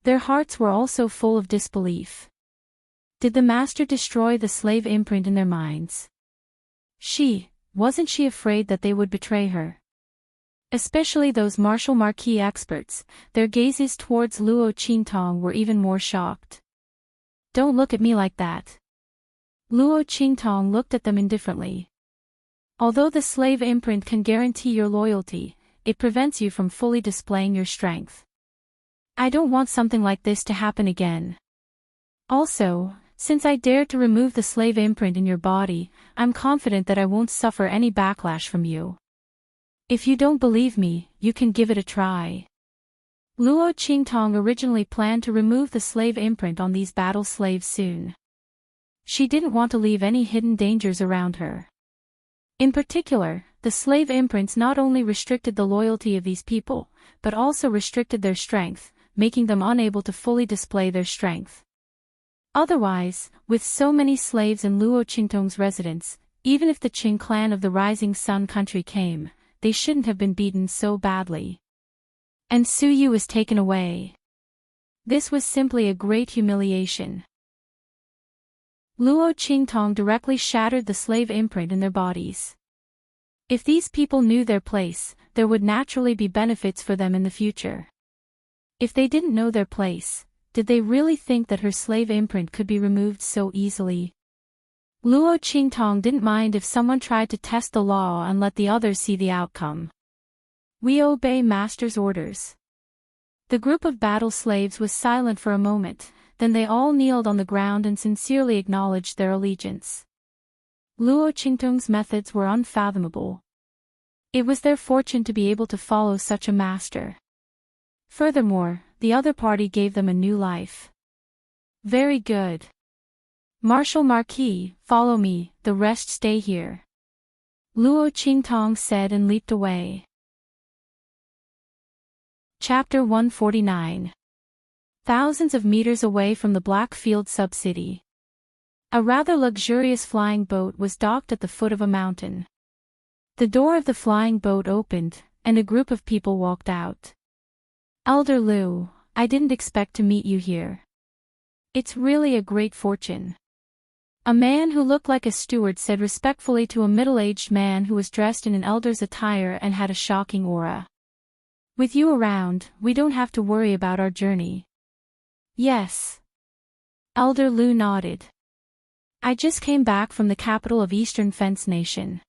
S1: Their hearts were also full of disbelief. Did the master destroy the slave imprint in their minds? Wasn't she afraid that they would betray her? Especially those martial marquis experts, their gazes towards Luo Qingtong were even more shocked. Don't look at me like that. Luo Qingtong looked at them indifferently. Although the slave imprint can guarantee your loyalty, it prevents you from fully displaying your strength. I don't want something like this to happen again. Also, since I dared to remove the slave imprint in your body, I'm confident that I won't suffer any backlash from you. If you don't believe me, you can give it a try. Luo Qingtong originally planned to remove the slave imprint on these battle slaves soon. She didn't want to leave any hidden dangers around her. In particular, the slave imprints not only restricted the loyalty of these people, but also restricted their strength, making them unable to fully display their strength. Otherwise, with so many slaves in Luo Qingtong's residence, even if the Qing clan of the Rising Sun country came, they shouldn't have been beaten so badly. And Su Yu was taken away. This was simply a great humiliation. Luo Qingtong directly shattered the slave imprint in their bodies. If these people knew their place, there would naturally be benefits for them in the future. If they didn't know their place, did they really think that her slave imprint could be removed so easily? Luo Qingtong didn't mind if someone tried to test the law and let the others see the outcome. We obey master's orders. The group of battle slaves was silent for a moment, then they all kneeled on the ground and sincerely acknowledged their allegiance. Luo Qingtong's methods were unfathomable. It was their fortune to be able to follow such a master. Furthermore, the other party gave them a new life. Very good. Marshal Marquis, follow me, the rest stay here. Luo Qingtong said and leaped away. Chapter 149. Thousands of meters away from the Blackfield sub-city, a rather luxurious flying boat was docked at the foot of a mountain. The door of the flying boat opened, and a group of people walked out. Elder Lu, I didn't expect to meet you here. It's really a great fortune. A man who looked like a steward said respectfully to a middle-aged man who was dressed in an elder's attire and had a shocking aura. With you around, we don't have to worry about our journey. Yes. Elder Lu nodded. I just came back from the capital of Eastern Fence Nation.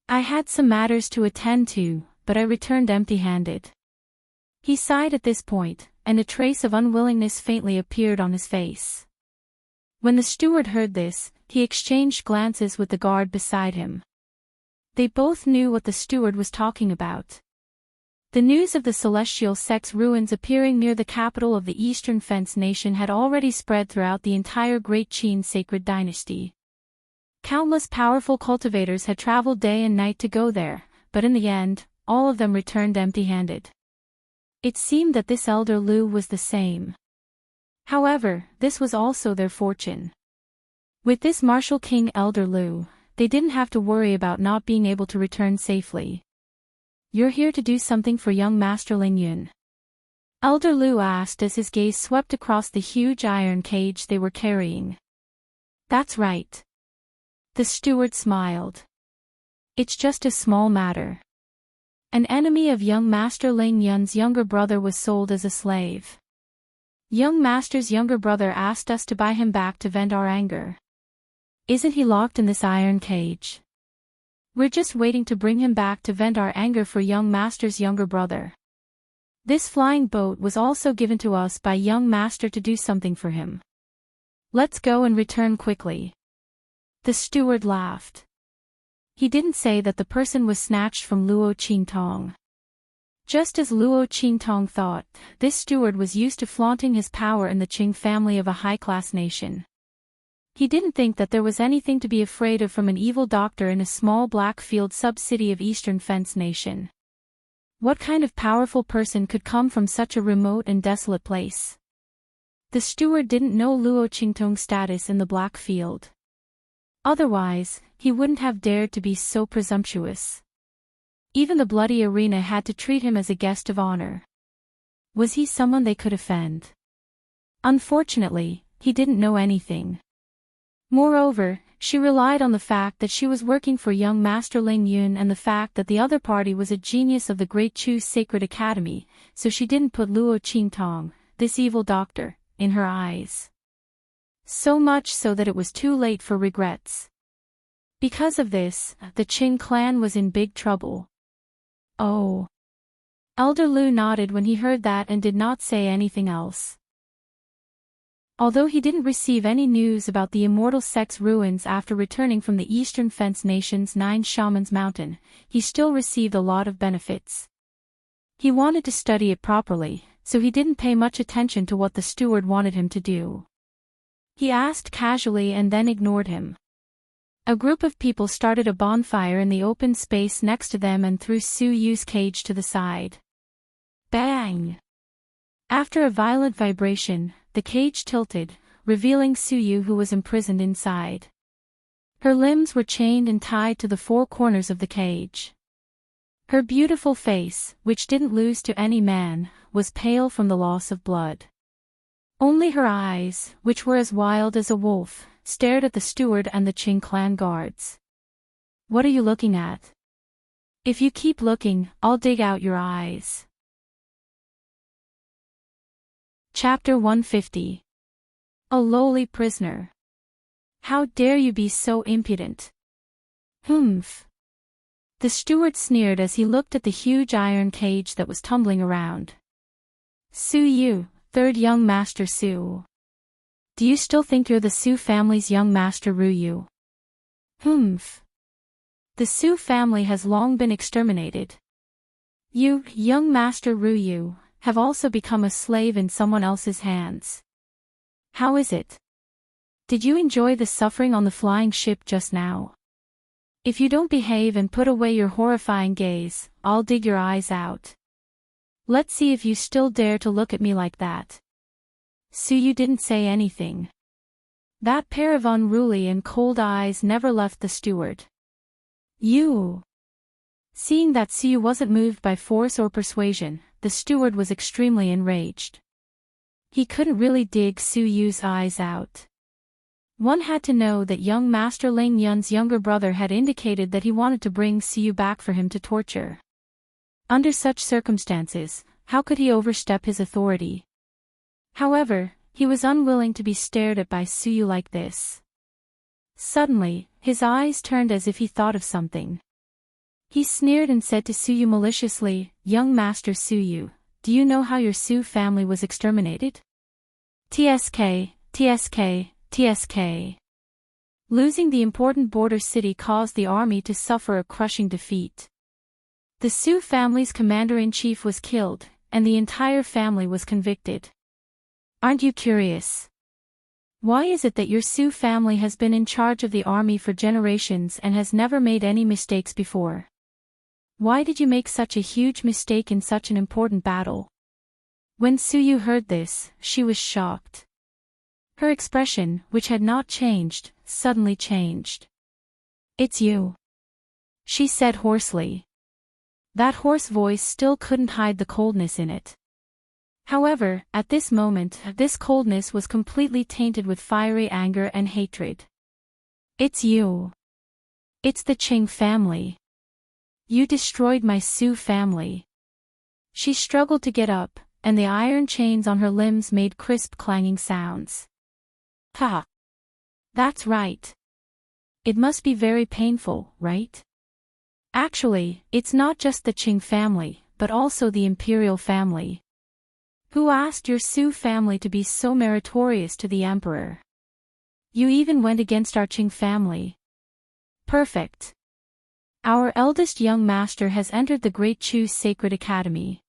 S1: I had some matters to attend to, but I returned empty-handed. He sighed at this point, and a trace of unwillingness faintly appeared on his face. When the steward heard this, he exchanged glances with the guard beside him. They both knew what the steward was talking about. The news of the celestial Sects ruins appearing near the capital of the Eastern Fence Nation had already spread throughout the entire Great Qin sacred dynasty. Countless powerful cultivators had traveled day and night to go there, but in the end, all of them returned empty-handed. It seemed that this Elder Lu was the same. However, this was also their fortune. With this martial king Elder Lu, they didn't have to worry about not being able to return safely. You're here to do something for young Master Ling Yun? Elder Lu asked as his gaze swept across the huge iron cage they were carrying. That's right. The steward smiled. It's just a small matter. An enemy of young Master Ling Yun's younger brother was sold as a slave. Young Master's younger brother asked us to buy him back to vent our anger. Isn't he locked in this iron cage? We're just waiting to bring him back to vent our anger for young Master's younger brother. This flying boat was also given to us by young Master to do something for him. Let's go and return quickly. The steward laughed. He didn't say that the person was snatched from Luo Qingtong. Just as Luo Qingtong thought, this steward was used to flaunting his power in the Qing family of a high-class nation. He didn't think that there was anything to be afraid of from an evil doctor in a small Blackfield sub-city of Eastern Fence Nation. What kind of powerful person could come from such a remote and desolate place? The steward didn't know Luo Qingtong's status in the Blackfield. Otherwise, he wouldn't have dared to be so presumptuous. Even the bloody arena had to treat him as a guest of honor. Was he someone they could offend? Unfortunately, he didn't know anything. Moreover, she relied on the fact that she was working for young Master Ling Yun and the fact that the other party was a genius of the Great Chu Sacred Academy, so she didn't put Luo Qingtong, this evil doctor, in her eyes. So much so that it was too late for regrets. Because of this, the Qing clan was in big trouble. Oh. Elder Lu nodded when he heard that and did not say anything else. Although he didn't receive any news about the immortal Sects ruins after returning from the Eastern Fence Nation's 9 Shamans Mountain, he still received a lot of benefits. He wanted to study it properly, so he didn't pay much attention to what the steward wanted him to do. He asked casually and then ignored him. A group of people started a bonfire in the open space next to them and threw Su Yu's cage to the side. Bang! After a violent vibration, the cage tilted, revealing Su Yu, who was imprisoned inside. Her limbs were chained and tied to the four corners of the cage. Her beautiful face, which didn't lose to any man, was pale from the loss of blood. Only her eyes, which were as wild as a wolf, stared at the steward and the Qing clan guards. "What are you looking at? If you keep looking, I'll dig out your eyes." Chapter 150. A lowly prisoner. "How dare you be so impudent?" "Humph." The steward sneered as he looked at the huge iron cage that was tumbling around. "Su Yu, third young master Su. Do you still think you're the Su family's young master Ru Yu?" "Humph. The Su family has long been exterminated. You, young master Ru Yu, have also become a slave in someone else's hands. How is it? Did you enjoy the suffering on the flying ship just now? If you don't behave and put away your horrifying gaze, I'll dig your eyes out. Let's see if you still dare to look at me like that." Su Yu didn't say anything. That pair of unruly and cold eyes never left the steward. "You." Seeing that Su Yu wasn't moved by force or persuasion, the steward was extremely enraged. He couldn't really dig Su Yu's eyes out. One had to know that young Master Ling Yun's younger brother had indicated that he wanted to bring Su Yu back for him to torture. Under such circumstances, how could he overstep his authority? However, he was unwilling to be stared at by Su Yu like this. Suddenly, his eyes turned as if he thought of something. He sneered and said to Su Yu maliciously, "Young Master Su Yu, do you know how your Su family was exterminated?" "TSK, TSK, TSK. Losing the important border city caused the army to suffer a crushing defeat. The Su family's commander-in-chief was killed, and the entire family was convicted. Aren't you curious? Why is it that your Su family has been in charge of the army for generations and has never made any mistakes before? Why did you make such a huge mistake in such an important battle?" When Su Yu heard this, she was shocked. Her expression, which had not changed, suddenly changed. "It's you," she said hoarsely. That hoarse voice still couldn't hide the coldness in it. However, at this moment, this coldness was completely tainted with fiery anger and hatred. "It's you. It's the Qing family. You destroyed my Su family." She struggled to get up, and the iron chains on her limbs made crisp clanging sounds. "Ha! That's right. It must be very painful, right? Actually, it's not just the Qing family, but also the imperial family. Who asked your Su family to be so meritorious to the emperor? You even went against our Qing family. Perfect. Our eldest young master has entered the Great Chu's Sacred Academy.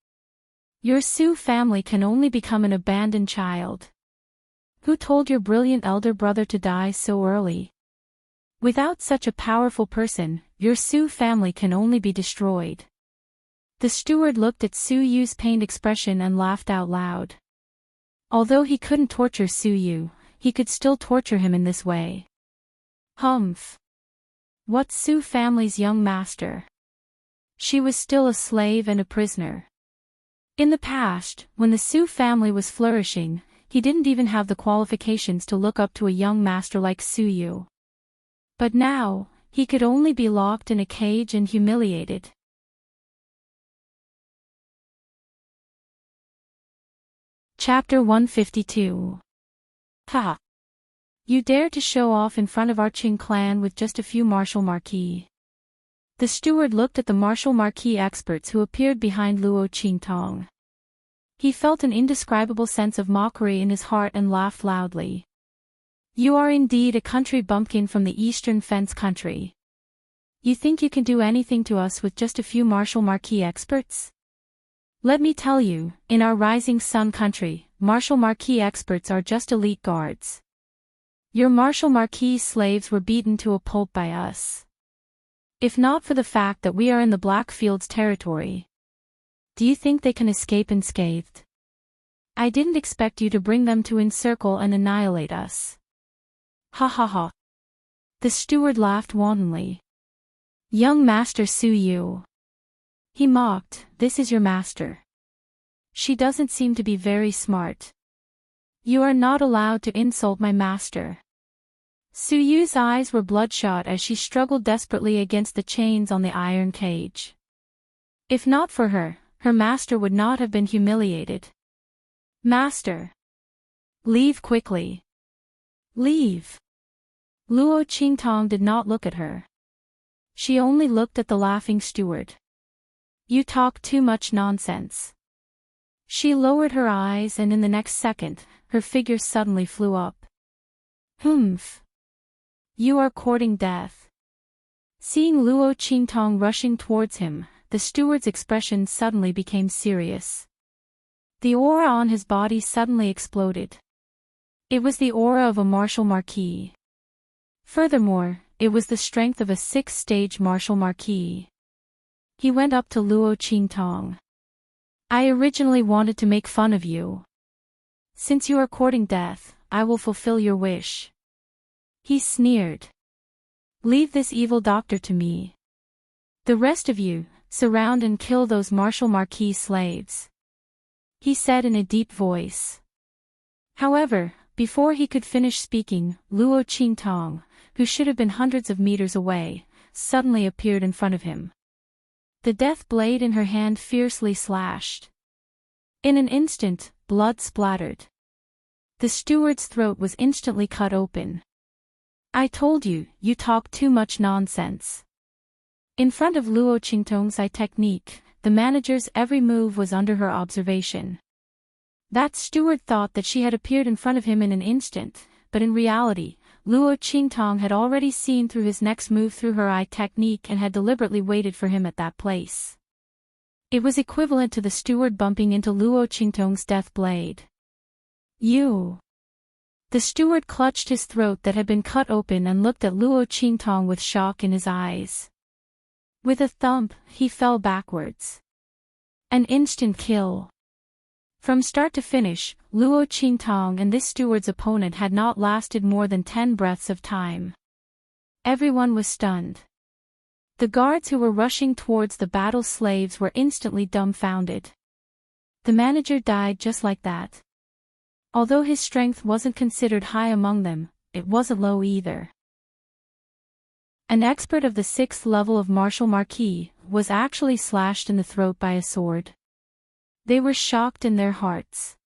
S1: Your Su family can only become an abandoned child. Who told your brilliant elder brother to die so early? Without such a powerful person, your Su family can only be destroyed." The steward looked at Su Yu's pained expression and laughed out loud. Although he couldn't torture Su Yu, he could still torture him in this way. Humph. What's Su family's young master? She was still a slave and a prisoner. In the past, when the Su family was flourishing, he didn't even have the qualifications to look up to a young master like Su Yu. But now, he could only be locked in a cage and humiliated. Chapter 152. Ha! You dare to show off in front of our Qing clan with just a few martial marquis. The steward looked at the martial marquis experts who appeared behind Luo Qingtong. He felt an indescribable sense of mockery in his heart and laughed loudly. You are indeed a country bumpkin from the eastern fence country. You think you can do anything to us with just a few martial marquis experts? Let me tell you, in our rising sun country, martial marquis experts are just elite guards. Your martial marquis slaves were beaten to a pulp by us. If not for the fact that we are in the Blackfields territory, do you think they can escape unscathed? I didn't expect you to bring them to encircle and annihilate us. Ha ha ha. The steward laughed wantonly. Young Master Su Yu. He mocked, this is your master. She doesn't seem to be very smart. You are not allowed to insult my master. Su Yu's eyes were bloodshot as she struggled desperately against the chains on the iron cage. If not for her, her master would not have been humiliated. Master! Leave quickly. Leave! Luo Qingtong did not look at her. She only looked at the laughing steward. You talk too much nonsense. She lowered her eyes and in the next second, her figure suddenly flew up. Humph! You are courting death. Seeing Luo Qingtong rushing towards him, the steward's expression suddenly became serious. The aura on his body suddenly exploded. It was the aura of a martial marquis. Furthermore, it was the strength of a 6th-stage martial marquis. He went up to Luo Qingtong. I originally wanted to make fun of you. Since you are courting death, I will fulfill your wish. He sneered. Leave this evil doctor to me. The rest of you, surround and kill those martial marquis slaves. He said in a deep voice. However, before he could finish speaking, Luo Qingtong, who should have been hundreds of meters away, suddenly appeared in front of him. The death blade in her hand fiercely slashed. In an instant, blood splattered. The steward's throat was instantly cut open. I told you, you talk too much nonsense. In front of Luo Qingtong's eye technique, the manager's every move was under her observation. That steward thought that she had appeared in front of him in an instant, but in reality, Luo Qingtong had already seen through his next move through her eye technique and had deliberately waited for him at that place. It was equivalent to the steward bumping into Luo Qingtong's death blade. You! The steward clutched his throat that had been cut open and looked at Luo Qingtong with shock in his eyes. With a thump, he fell backwards. An instant kill. From start to finish, Luo Qingtong and this steward's opponent had not lasted more than 10 breaths of time. Everyone was stunned. The guards who were rushing towards the battle slaves were instantly dumbfounded. The manager died just like that. Although his strength wasn't considered high among them, it wasn't low either. An expert of the 6th level of martial marquis was actually slashed in the throat by a sword. They were shocked in their hearts.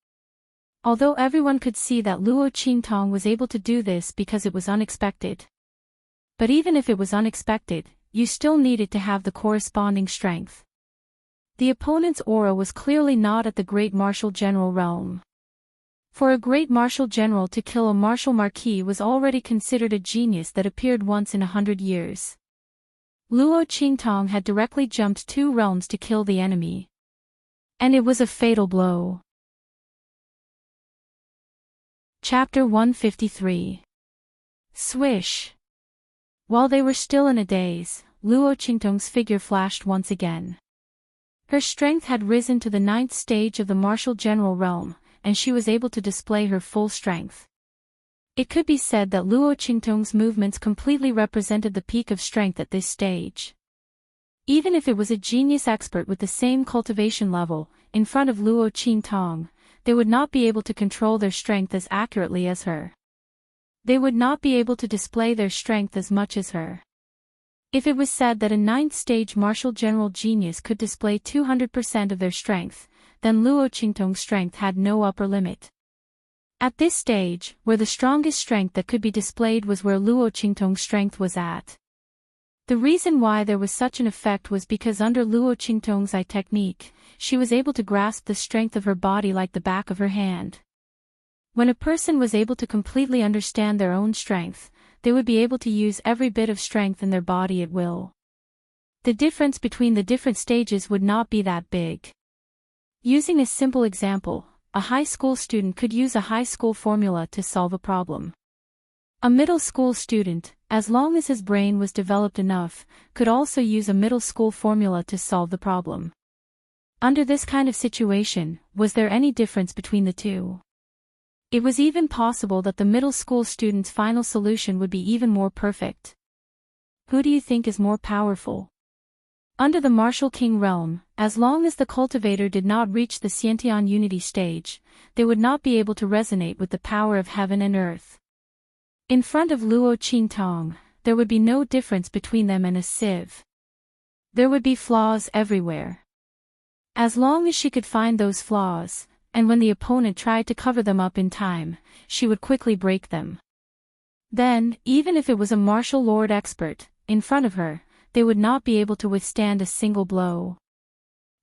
S1: Although everyone could see that Luo Qingtong was able to do this because it was unexpected. But even if it was unexpected, you still needed to have the corresponding strength. The opponent's aura was clearly not at the great martial general realm. For a great martial general to kill a martial marquis was already considered a genius that appeared once in 100 years. Luo Qingtong had directly jumped 2 realms to kill the enemy. And it was a fatal blow. Chapter 153. Swish. While they were still in a daze, Luo Qingtong's figure flashed once again. Her strength had risen to the 9th stage of the martial general realm, and she was able to display her full strength. It could be said that Luo Qingtong's movements completely represented the peak of strength at this stage. Even if it was a genius expert with the same cultivation level, in front of Luo Qingtong, they would not be able to control their strength as accurately as her. They would not be able to display their strength as much as her. If it was said that a 9th stage martial general genius could display 200% of their strength, then Luo Qingtong's strength had no upper limit. At this stage, where the strongest strength that could be displayed was where Luo Qingtong's strength was at. The reason why there was such an effect was because under Luo Qingtong's eye technique, she was able to grasp the strength of her body like the back of her hand. When a person was able to completely understand their own strength, they would be able to use every bit of strength in their body at will. The difference between the different stages would not be that big. Using a simple example, a high school student could use a high school formula to solve a problem. A middle school student, as long as his brain was developed enough, could also use a middle school formula to solve the problem. Under this kind of situation, was there any difference between the two? It was even possible that the middle school student's final solution would be even more perfect. Who do you think is more powerful? Under the martial king realm, as long as the cultivator did not reach the Xiantian unity stage, they would not be able to resonate with the power of heaven and earth. In front of Luo Qingtong, there would be no difference between them and a sieve. There would be flaws everywhere. As long as she could find those flaws, and when the opponent tried to cover them up in time, she would quickly break them. Then, even if it was a martial lord expert, in front of her, they would not be able to withstand a single blow.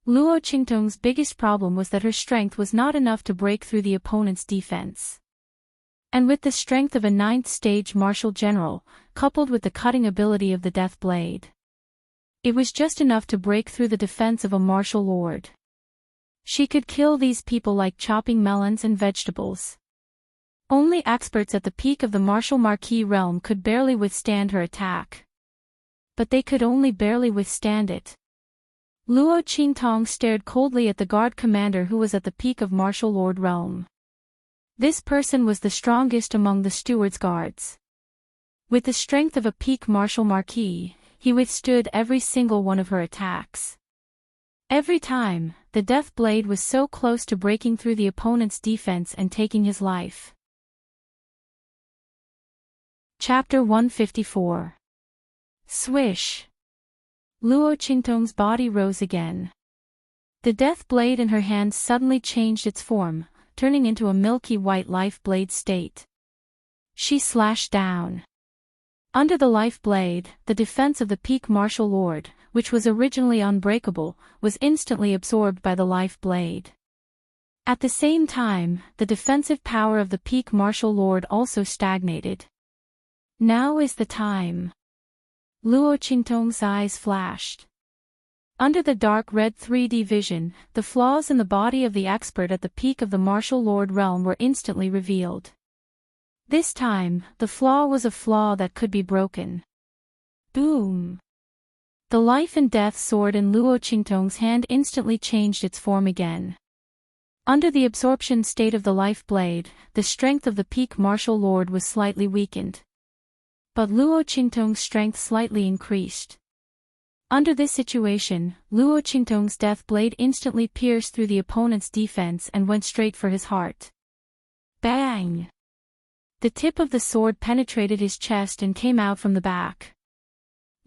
S1: Luo Qingtong's biggest problem was that her strength was not enough to break through the opponent's defense. And with the strength of a 9th stage martial general, coupled with the cutting ability of the death blade, it was just enough to break through the defense of a martial lord. She could kill these people like chopping melons and vegetables. Only experts at the peak of the martial marquis realm could barely withstand her attack. But they could only barely withstand it. Luo Qingtong stared coldly at the guard commander who was at the peak of martial lord realm. This person was the strongest among the steward's guards. With the strength of a peak martial marquis, he withstood every single one of her attacks. Every time, the death blade was so close to breaking through the opponent's defense and taking his life. Chapter 154. Swish. Luo Qingtong's body rose again. The death blade in her hand suddenly changed its form, turning into a milky white life blade state. She slashed down. Under the life blade, the defense of the peak martial lord, which was originally unbreakable, was instantly absorbed by the life blade. At the same time, the defensive power of the peak martial lord also stagnated. Now is the time. Luo Qingtong's eyes flashed. Under the dark red 3D vision, the flaws in the body of the expert at the peak of the martial lord realm were instantly revealed. This time, the flaw was a flaw that could be broken. Boom! The life and death sword in Luo Qingtong's hand instantly changed its form again. Under the absorption state of the life blade, the strength of the peak martial lord was slightly weakened. But Luo Qingtong's strength slightly increased. Under this situation, Luo Qingtong's death blade instantly pierced through the opponent's defense and went straight for his heart. Bang! The tip of the sword penetrated his chest and came out from the back.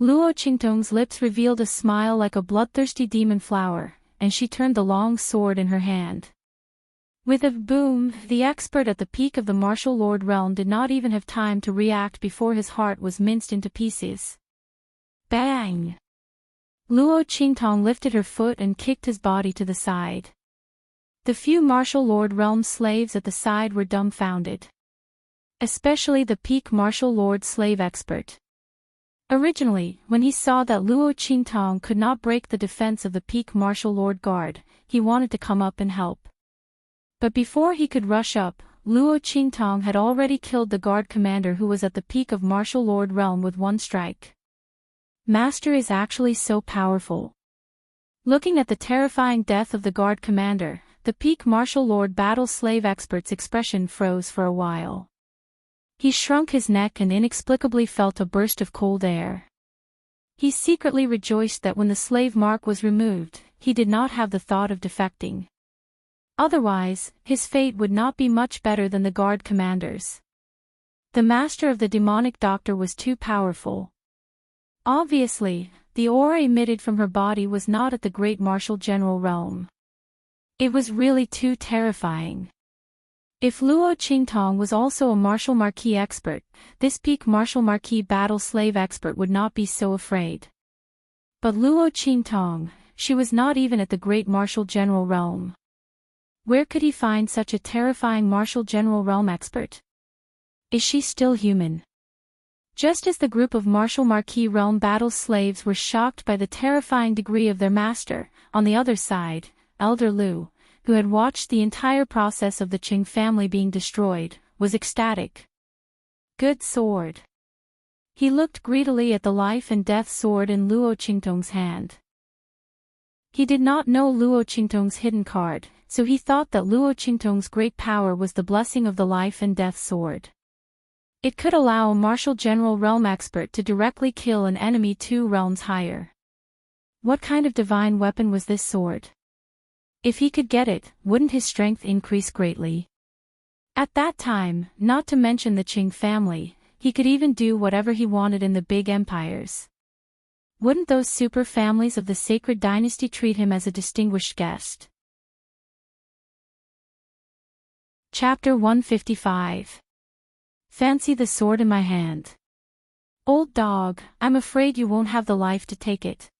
S1: Luo Qingtong's lips revealed a smile like a bloodthirsty demon flower, and she turned the long sword in her hand. With a boom, the expert at the peak of the martial lord realm did not even have time to react before his heart was minced into pieces. Bang! Luo Qingtong lifted her foot and kicked his body to the side. The few martial lord realm slaves at the side were dumbfounded. Especially the peak martial lord slave expert. Originally, when he saw that Luo Qingtong could not break the defense of the peak martial lord guard, he wanted to come up and help. But before he could rush up, Luo Qingtong had already killed the guard commander who was at the peak of martial lord realm with one strike. Master is actually so powerful. Looking at the terrifying death of the guard commander, the peak martial lord battle slave expert's expression froze for a while. He shrunk his neck and inexplicably felt a burst of cold air. He secretly rejoiced that when the slave mark was removed, he did not have the thought of defecting. Otherwise, his fate would not be much better than the guard commander's. The master of the demonic doctor was too powerful. Obviously, the aura emitted from her body was not at the great martial general realm. It was really too terrifying. If Luo Qingtong was also a martial marquis expert, this peak martial marquis battle slave expert would not be so afraid. But Luo Qingtong, she was not even at the great martial general realm. Where could he find such a terrifying martial general realm expert? Is she still human? Just as the group of martial marquis realm battle slaves were shocked by the terrifying degree of their master, on the other side, Elder Lu, who had watched the entire process of the Qing family being destroyed, was ecstatic. Good sword. He looked greedily at the life and death sword in Luo Qingtong's hand. He did not know Luo Qingtong's hidden card, so he thought that Luo Qingtong's great power was the blessing of the life and death sword. It could allow a martial general realm expert to directly kill an enemy 2 realms higher. What kind of divine weapon was this sword? If he could get it, wouldn't his strength increase greatly? At that time, not to mention the Qing family, he could even do whatever he wanted in the big empires. Wouldn't those super families of the sacred dynasty treat him as a distinguished guest? Chapter 155. Fancy the sword in my hand. Old dog, I'm afraid you won't have the life to take it.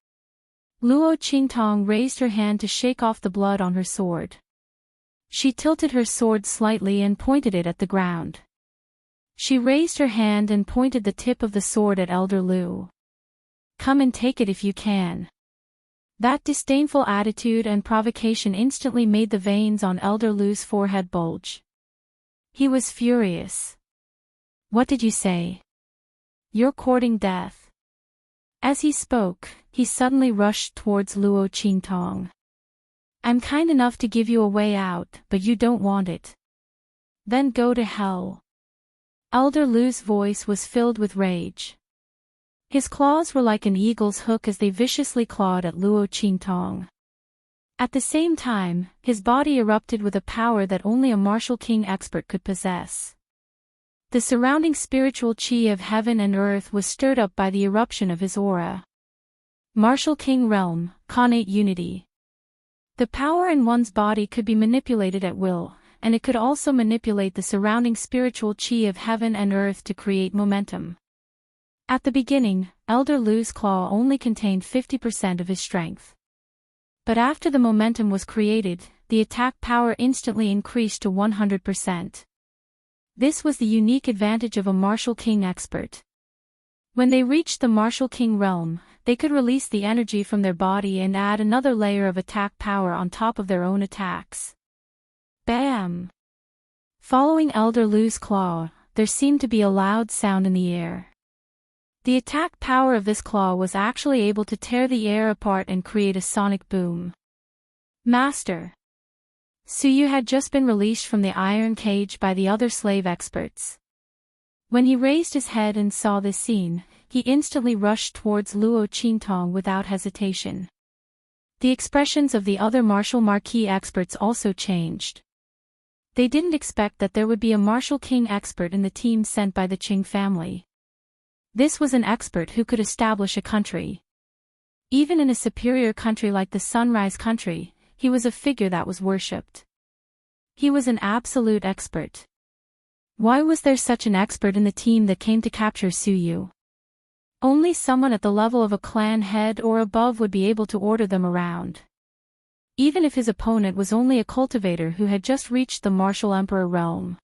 S1: Luo Qingtong raised her hand to shake off the blood on her sword. She tilted her sword slightly and pointed it at the ground. She raised her hand and pointed the tip of the sword at Elder Lu. Come and take it if you can. That disdainful attitude and provocation instantly made the veins on Elder Lu's forehead bulge. He was furious. What did you say? You're courting death. As he spoke, he suddenly rushed towards Luo Qingtong. I'm kind enough to give you a way out, but you don't want it. Then go to hell. Elder Lu's voice was filled with rage. His claws were like an eagle's hook as they viciously clawed at Luo Qingtong. At the same time, his body erupted with a power that only a martial king expert could possess. The surrounding spiritual qi of heaven and earth was stirred up by the eruption of his aura. Martial king realm, Khanate unity. The power in one's body could be manipulated at will, and it could also manipulate the surrounding spiritual qi of heaven and earth to create momentum. At the beginning, Elder Lu's claw only contained 50% of his strength. But after the momentum was created, the attack power instantly increased to 100%. This was the unique advantage of a martial king expert. When they reached the martial king realm, they could release the energy from their body and add another layer of attack power on top of their own attacks. Bam! Following Elder Lu's claw, there seemed to be a loud sound in the air. The attack power of this claw was actually able to tear the air apart and create a sonic boom. Master! Suyu had just been released from the iron cage by the other slave experts. When he raised his head and saw this scene, he instantly rushed towards Luo Qingtong without hesitation. The expressions of the other martial marquis experts also changed. They didn't expect that there would be a martial king expert in the team sent by the Qing family. This was an expert who could establish a country. Even in a superior country like the Sunrise Country, he was a figure that was worshipped. He was an absolute expert. Why was there such an expert in the team that came to capture Suyu? Only someone at the level of a clan head or above would be able to order them around. Even if his opponent was only a cultivator who had just reached the martial emperor realm.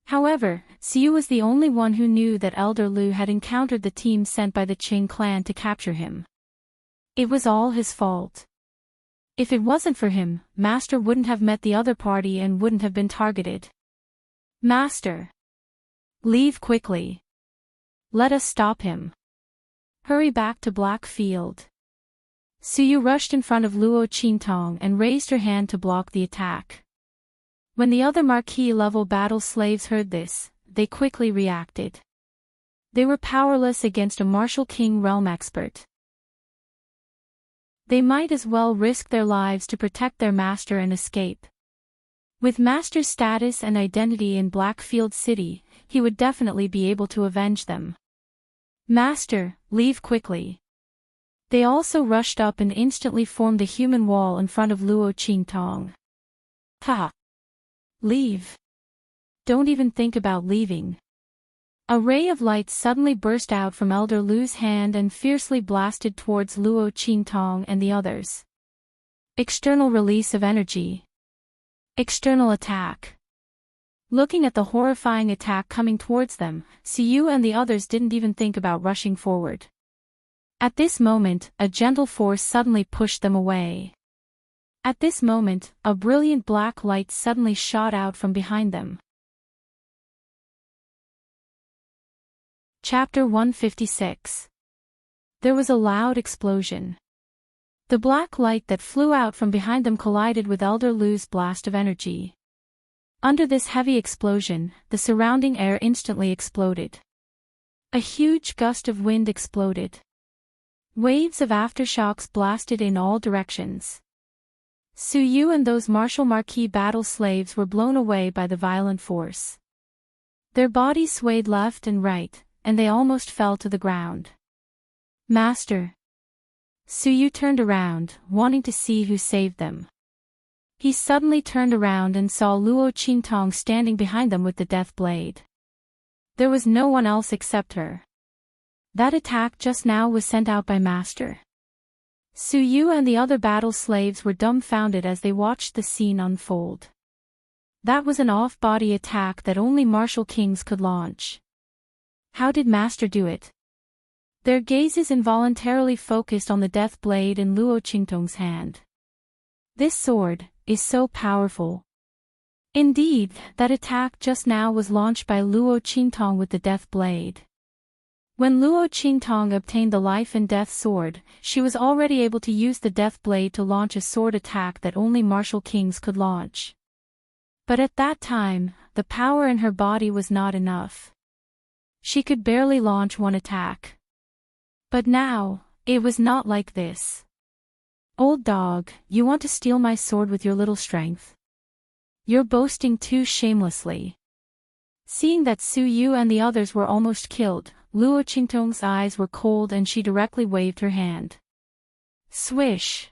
S1: However, Suyu was the only one who knew that Elder Lu had encountered the team sent by the Qing clan to capture him. It was all his fault. If it wasn't for him, Master wouldn't have met the other party and wouldn't have been targeted. Master! Leave quickly. Let us stop him. Hurry back to Black Field. Suyu rushed in front of Luo Qingtong and raised her hand to block the attack. When the other marquis-level battle slaves heard this, they quickly reacted. They were powerless against a martial king realm expert. They might as well risk their lives to protect their master and escape. With master's status and identity in Blackfield City, he would definitely be able to avenge them. Master, leave quickly. They also rushed up and instantly formed a human wall in front of Luo Qingtong. Ha! Leave. Don't even think about leaving. A ray of light suddenly burst out from Elder Lu's hand and fiercely blasted towards Luo Qingtong and the others. External release of energy. External attack. Looking at the horrifying attack coming towards them, Suyu and the others didn't even think about rushing forward. At this moment, a gentle force suddenly pushed them away. At this moment, a brilliant black light suddenly shot out from behind them. Chapter 156. There was a loud explosion. The black light that flew out from behind them collided with Elder Lu's blast of energy. Under this heavy explosion, the surrounding air instantly exploded. A huge gust of wind exploded. Waves of aftershocks blasted in all directions. Su Yu and those martial marquis battle slaves were blown away by the violent force. Their bodies swayed left and right, and they almost fell to the ground. Master. Su Yu turned around, wanting to see who saved them. He suddenly turned around and saw Luo Qingtong standing behind them with the death blade. There was no one else except her. That attack just now was sent out by Master. Su Yu and the other battle slaves were dumbfounded as they watched the scene unfold. That was an off-body attack that only martial kings could launch. How did Master do it? Their gazes involuntarily focused on the death blade in Luo Qingtong's hand. This sword is so powerful. Indeed, that attack just now was launched by Luo Qingtong with the death blade. When Luo Qingtong obtained the life and death sword, she was already able to use the death blade to launch a sword attack that only martial kings could launch. But at that time, the power in her body was not enough. She could barely launch one attack. But now, it was not like this. Old dog, you want to steal my sword with your little strength? You're boasting too shamelessly. Seeing that Su Yu and the others were almost killed, Luo Qingtong's eyes were cold and she directly waved her hand. Swish!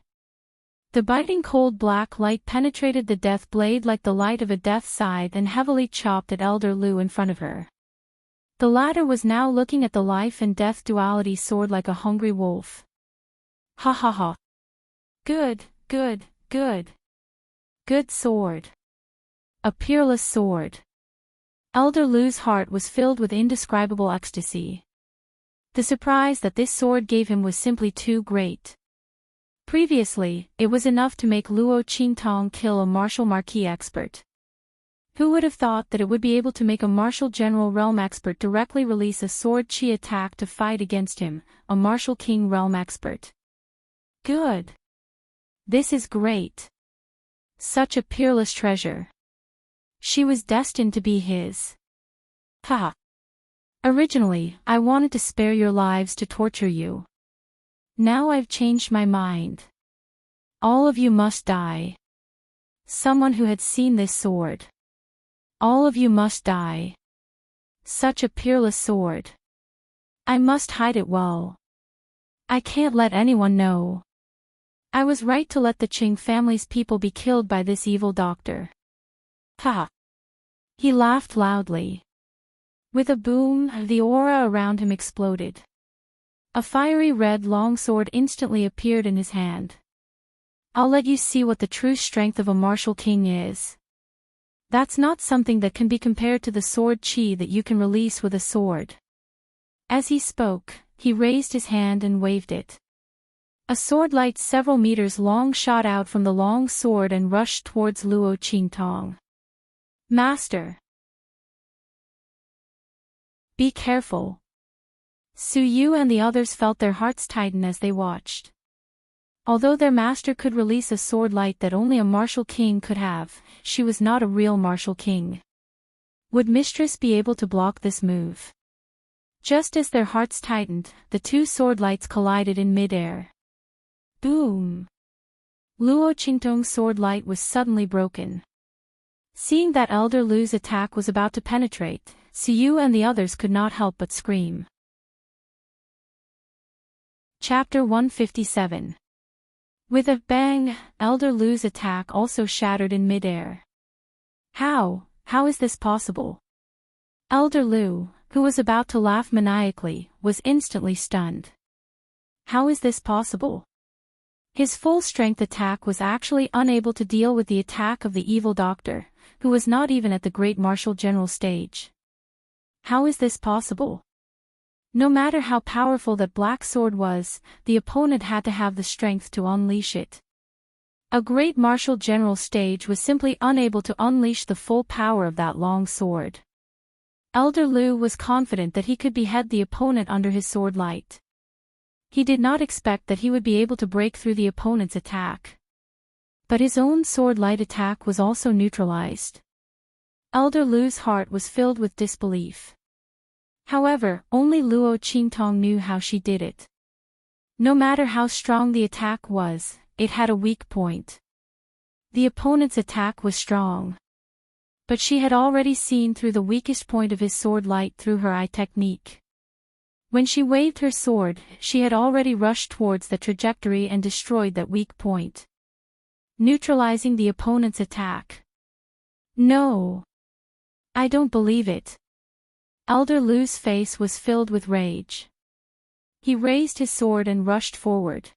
S1: The biting cold black light penetrated the death blade like the light of a death scythe and heavily chopped at Elder Lu in front of her. The latter was now looking at the life and death duality sword like a hungry wolf. Ha ha ha. Good, good, good. Good sword. A peerless sword. Elder Lu's heart was filled with indescribable ecstasy. The surprise that this sword gave him was simply too great. Previously, it was enough to make Luo Qingtong kill a martial marquis expert. Who would have thought that it would be able to make a martial general realm expert directly release a sword chi attack to fight against him, a martial king realm expert? Good. This is great. Such a peerless treasure. She was destined to be his. Ha! Originally, I wanted to spare your lives to torture you. Now I've changed my mind. All of you must die. Someone who had seen this sword. All of you must die. Such a peerless sword. I must hide it well. I can't let anyone know. I was right to let the Qing family's people be killed by this evil doctor. Ha! He laughed loudly. With a boom, the aura around him exploded. A fiery red longsword instantly appeared in his hand. I'll let you see what the true strength of a martial king is. That's not something that can be compared to the sword chi that you can release with a sword. As he spoke, he raised his hand and waved it. A sword light several meters long shot out from the long sword and rushed towards Luo Qingtong. Master! Be careful. Su Yu and the others felt their hearts tighten as they watched. Although their master could release a sword light that only a martial king could have, she was not a real martial king. Would Mistress be able to block this move? Just as their hearts tightened, the two sword lights collided in mid-air. Boom! Luo Qingtong's sword light was suddenly broken. Seeing that Elder Lu's attack was about to penetrate, Su Yu and the others could not help but scream. Chapter 157. With a bang, Elder Lu's attack also shattered in mid-air. How is this possible? Elder Lu, who was about to laugh maniacally, was instantly stunned. How is this possible? His full-strength attack was actually unable to deal with the attack of the evil doctor, who was not even at the great martial general stage. How is this possible? No matter how powerful that black sword was, the opponent had to have the strength to unleash it. A great martial general stage was simply unable to unleash the full power of that long sword. Elder Lu was confident that he could behead the opponent under his sword light. He did not expect that he would be able to break through the opponent's attack. But his own sword light attack was also neutralized. Elder Lu's heart was filled with disbelief. However, only Luo Qingtong knew how she did it. No matter how strong the attack was, it had a weak point. The opponent's attack was strong. But she had already seen through the weakest point of his sword light through her eye technique. When she waved her sword, she had already rushed towards the trajectory and destroyed that weak point, neutralizing the opponent's attack. No! I don't believe it. Elder Lu's face was filled with rage. He raised his sword and rushed forward.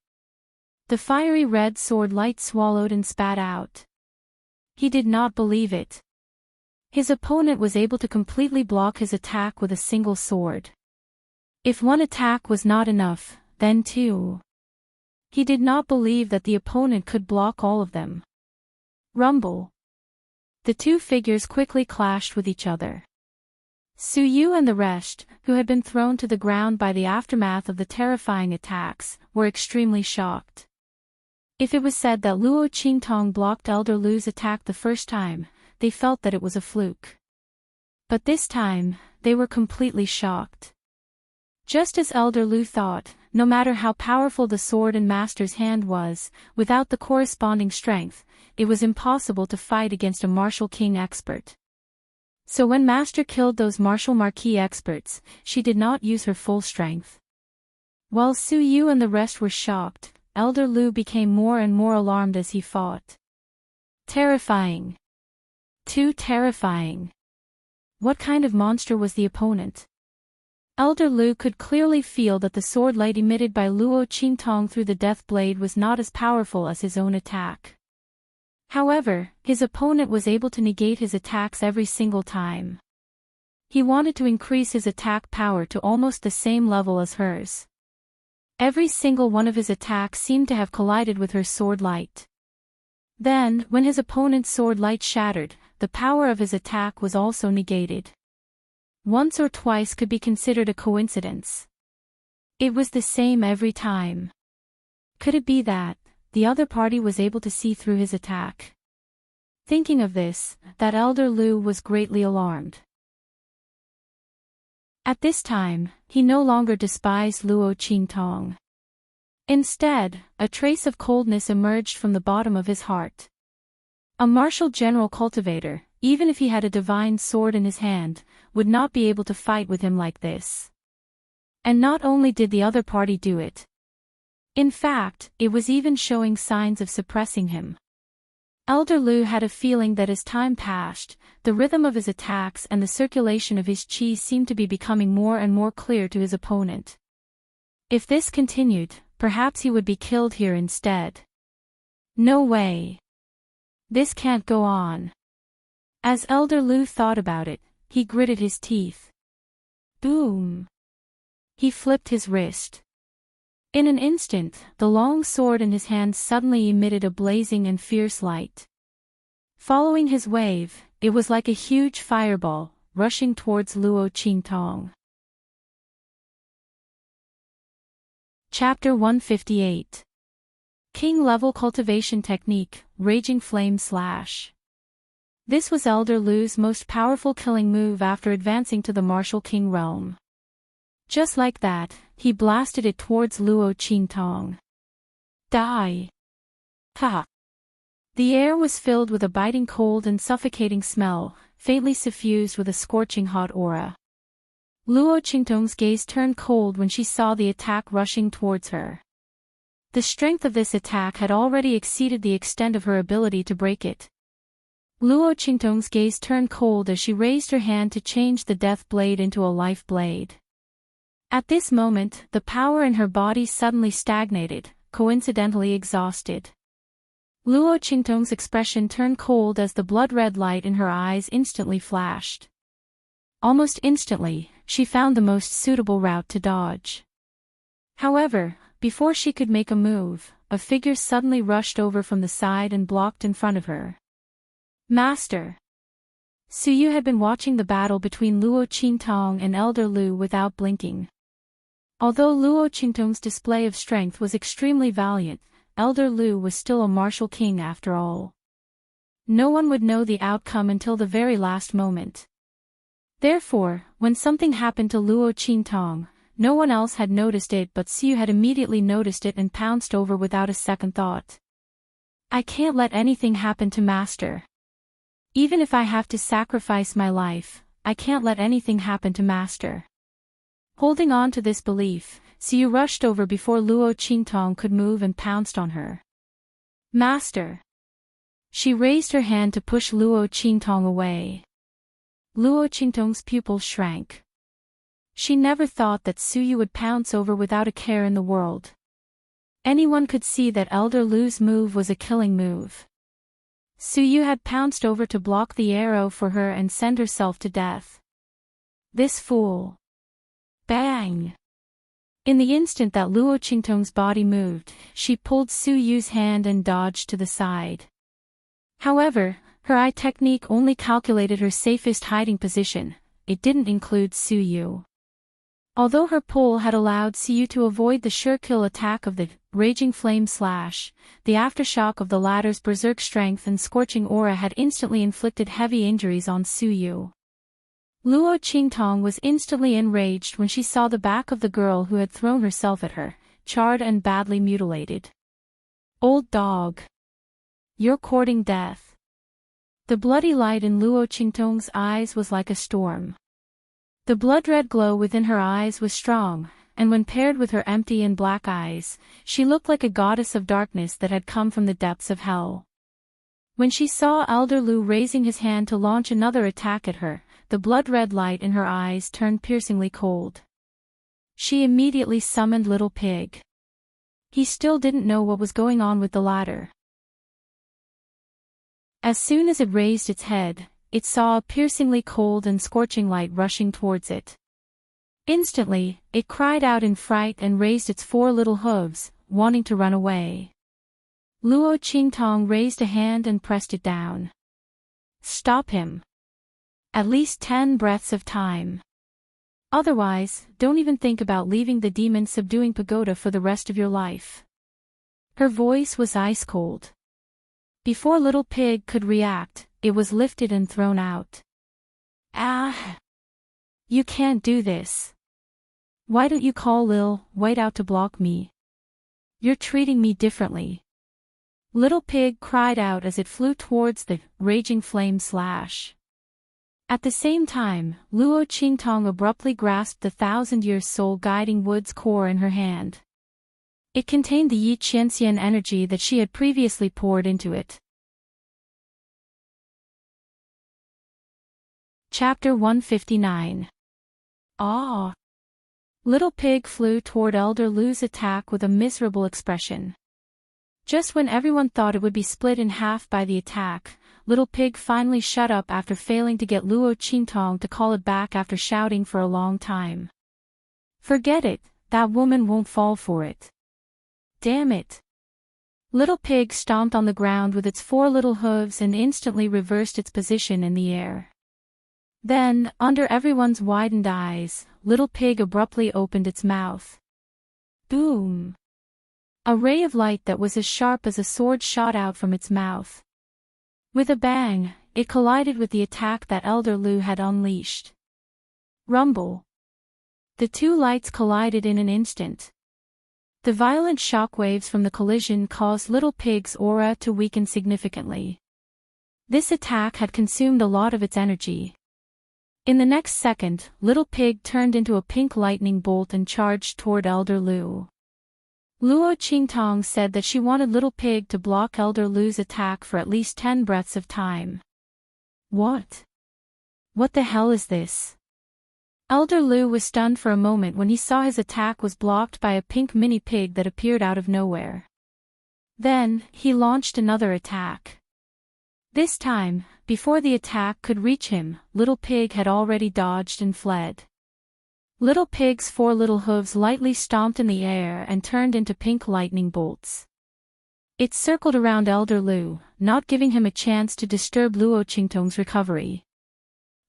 S1: The fiery red sword light swallowed and spat out. He did not believe it. His opponent was able to completely block his attack with a single sword. If one attack was not enough, then two. He did not believe that the opponent could block all of them. Rumble. The two figures quickly clashed with each other. Su Yu and the rest, who had been thrown to the ground by the aftermath of the terrifying attacks, were extremely shocked. If it was said that Luo Qingtong blocked Elder Lu's attack the first time, they felt that it was a fluke. But this time, they were completely shocked. Just as Elder Lu thought, no matter how powerful the sword in Master's hand was, without the corresponding strength, it was impossible to fight against a martial king expert. So when Master killed those martial marquis experts, she did not use her full strength. While Su Yu and the rest were shocked, Elder Lu became more and more alarmed as he fought. Terrifying. Too terrifying. What kind of monster was the opponent? Elder Lu could clearly feel that the sword light emitted by Luo Qingtong through the death blade was not as powerful as his own attack. However, his opponent was able to negate his attacks every single time. He wanted to increase his attack power to almost the same level as hers. Every single one of his attacks seemed to have collided with her sword light. Then, when his opponent's sword light shattered, the power of his attack was also negated. Once or twice could be considered a coincidence. It was the same every time. Could it be that the other party was able to see through his attack? Thinking of this, that Elder Lu was greatly alarmed. At this time, he no longer despised Luo Qingtong. Instead, a trace of coldness emerged from the bottom of his heart. A martial general cultivator, even if he had a divine sword in his hand, would not be able to fight with him like this. And not only did the other party do it. In fact, it was even showing signs of suppressing him. Elder Lu had a feeling that as time passed, the rhythm of his attacks and the circulation of his qi seemed to be becoming more and more clear to his opponent. If this continued, perhaps he would be killed here instead. No way. This can't go on. As Elder Lu thought about it, he gritted his teeth. Boom! He flipped his wrist. In an instant, the long sword in his hand suddenly emitted a blazing and fierce light. Following his wave, it was like a huge fireball, rushing towards Luo Qingtong. Chapter 158. King-level cultivation technique, Raging Flame Slash. This was Elder Lu's most powerful killing move after advancing to the martial king realm. Just like that, he blasted it towards Luo Qingtong. Die! Ha! The air was filled with a biting cold and suffocating smell, faintly suffused with a scorching hot aura. Luo Qingtong's gaze turned cold when she saw the attack rushing towards her. The strength of this attack had already exceeded the extent of her ability to break it. Luo Qingtong's gaze turned cold as she raised her hand to change the death blade into a life blade. At this moment, the power in her body suddenly stagnated, coincidentally exhausted. Luo Qingtong's expression turned cold as the blood-red light in her eyes instantly flashed. Almost instantly, she found the most suitable route to dodge. However, before she could make a move, a figure suddenly rushed over from the side and blocked in front of her. Master! Su Yu had been watching the battle between Luo Qingtong and Elder Lu without blinking. Although Luo Qingtong's display of strength was extremely valiant, Elder Lu was still a martial king after all. No one would know the outcome until the very last moment. Therefore, when something happened to Luo Qingtong, no one else had noticed it, but Su Yu had immediately noticed it and pounced over without a second thought. I can't let anything happen to Master. Even if I have to sacrifice my life, I can't let anything happen to Master. Holding on to this belief, Su Yu rushed over before Luo Qingtong could move and pounced on her. Master! She raised her hand to push Luo Qingtong away. Luo Qingtong's pupil shrank. She never thought that Su Yu would pounce over without a care in the world. Anyone could see that Elder Lu's move was a killing move. Su Yu had pounced over to block the arrow for her and send herself to death. This fool! Bang! In the instant that Luo Qingtong's body moved, she pulled Su Yu's hand and dodged to the side. However, her eye technique only calculated her safest hiding position. It didn't include Su Yu. Although her pull had allowed Su Yu to avoid the sure-kill attack of the raging flame slash, the aftershock of the latter's berserk strength and scorching aura had instantly inflicted heavy injuries on Su Yu. Luo Qingtong was instantly enraged when she saw the back of the girl who had thrown herself at her, charred and badly mutilated. Old dog! You're courting death. The bloody light in Luo Qingtong's eyes was like a storm. The blood-red glow within her eyes was strong, and when paired with her empty and black eyes, she looked like a goddess of darkness that had come from the depths of hell. When she saw Elder Lu raising his hand to launch another attack at her, the blood-red light in her eyes turned piercingly cold. She immediately summoned Little Pig. He still didn't know what was going on with the latter. As soon as it raised its head, it saw a piercingly cold and scorching light rushing towards it. Instantly, it cried out in fright and raised its 4 little hooves, wanting to run away. Luo Qingtong raised a hand and pressed it down. Stop him. At least 10 breaths of time. Otherwise, don't even think about leaving the demon-subduing pagoda for the rest of your life. Her voice was ice-cold. Before Little Pig could react, it was lifted and thrown out. Ah! You can't do this. Why don't you call Lil White out to block me? You're treating me differently. Little Pig cried out as it flew towards the raging flame slash. At the same time, Luo Qingtong abruptly grasped the 1,000-year soul-guiding wood's core in her hand. It contained the Yi Qianxian energy that she had previously poured into it. Chapter 159. Ah! Little Pig flew toward Elder Lu's attack with a miserable expression. Just when everyone thought it would be split in half by the attack, Little Pig finally shut up after failing to get Luo Qingtong to call it back after shouting for a long time. Forget it, that woman won't fall for it. Damn it! Little Pig stomped on the ground with its 4 little hooves and instantly reversed its position in the air. Then, under everyone's widened eyes, Little Pig abruptly opened its mouth. Boom! A ray of light that was as sharp as a sword shot out from its mouth. With a bang, it collided with the attack that Elder Lu had unleashed. Rumble! The 2 lights collided in an instant. The violent shockwaves from the collision caused Little Pig's aura to weaken significantly. This attack had consumed a lot of its energy. In the next second, Little Pig turned into a pink lightning bolt and charged toward Elder Lu. Luo Qingtong said that she wanted Little Pig to block Elder Lu's attack for at least 10 breaths of time. What? What the hell is this? Elder Lu was stunned for a moment when he saw his attack was blocked by a pink mini pig that appeared out of nowhere. Then, he launched another attack. This time, before the attack could reach him, Little Pig had already dodged and fled. Little Pig's 4 little hooves lightly stomped in the air and turned into pink lightning bolts. It circled around Elder Lu, not giving him a chance to disturb Luo Qingtong's recovery.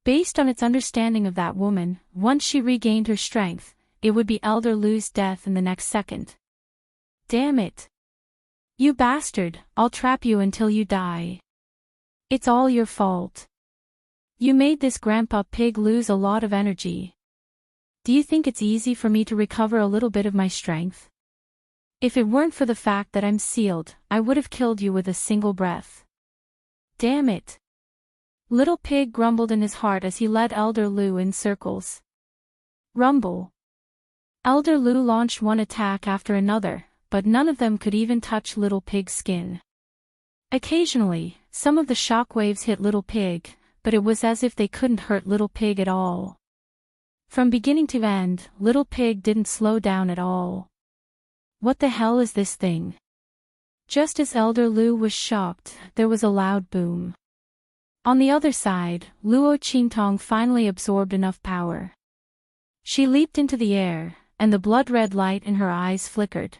S1: Based on its understanding of that woman, once she regained her strength, it would be Elder Lu's death in the next second. Damn it! You bastard, I'll trap you until you die. It's all your fault. You made this grandpa pig lose a lot of energy. Do you think it's easy for me to recover a little bit of my strength? If it weren't for the fact that I'm sealed, I would have killed you with a single breath. Damn it! Little Pig grumbled in his heart as he led Elder Lu in circles. Rumble. Elder Lu launched one attack after another, but none of them could even touch Little Pig's skin. Occasionally, some of the shockwaves hit Little Pig, but it was as if they couldn't hurt Little Pig at all. From beginning to end, Little Pig didn't slow down at all. What the hell is this thing? Just as Elder Lu was shocked, there was a loud boom. On the other side, Luo Qingtong finally absorbed enough power. She leaped into the air, and the blood-red light in her eyes flickered.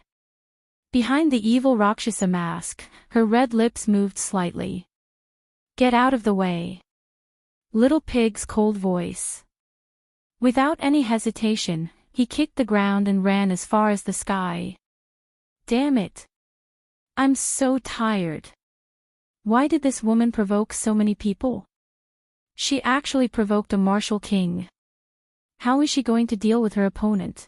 S1: Behind the evil Rakshasa mask, her red lips moved slightly. Get out of the way. Little Pig's cold voice. Without any hesitation, he kicked the ground and ran as far as the sky. Damn it! I'm so tired. Why did this woman provoke so many people? She actually provoked a martial king. How is she going to deal with her opponent?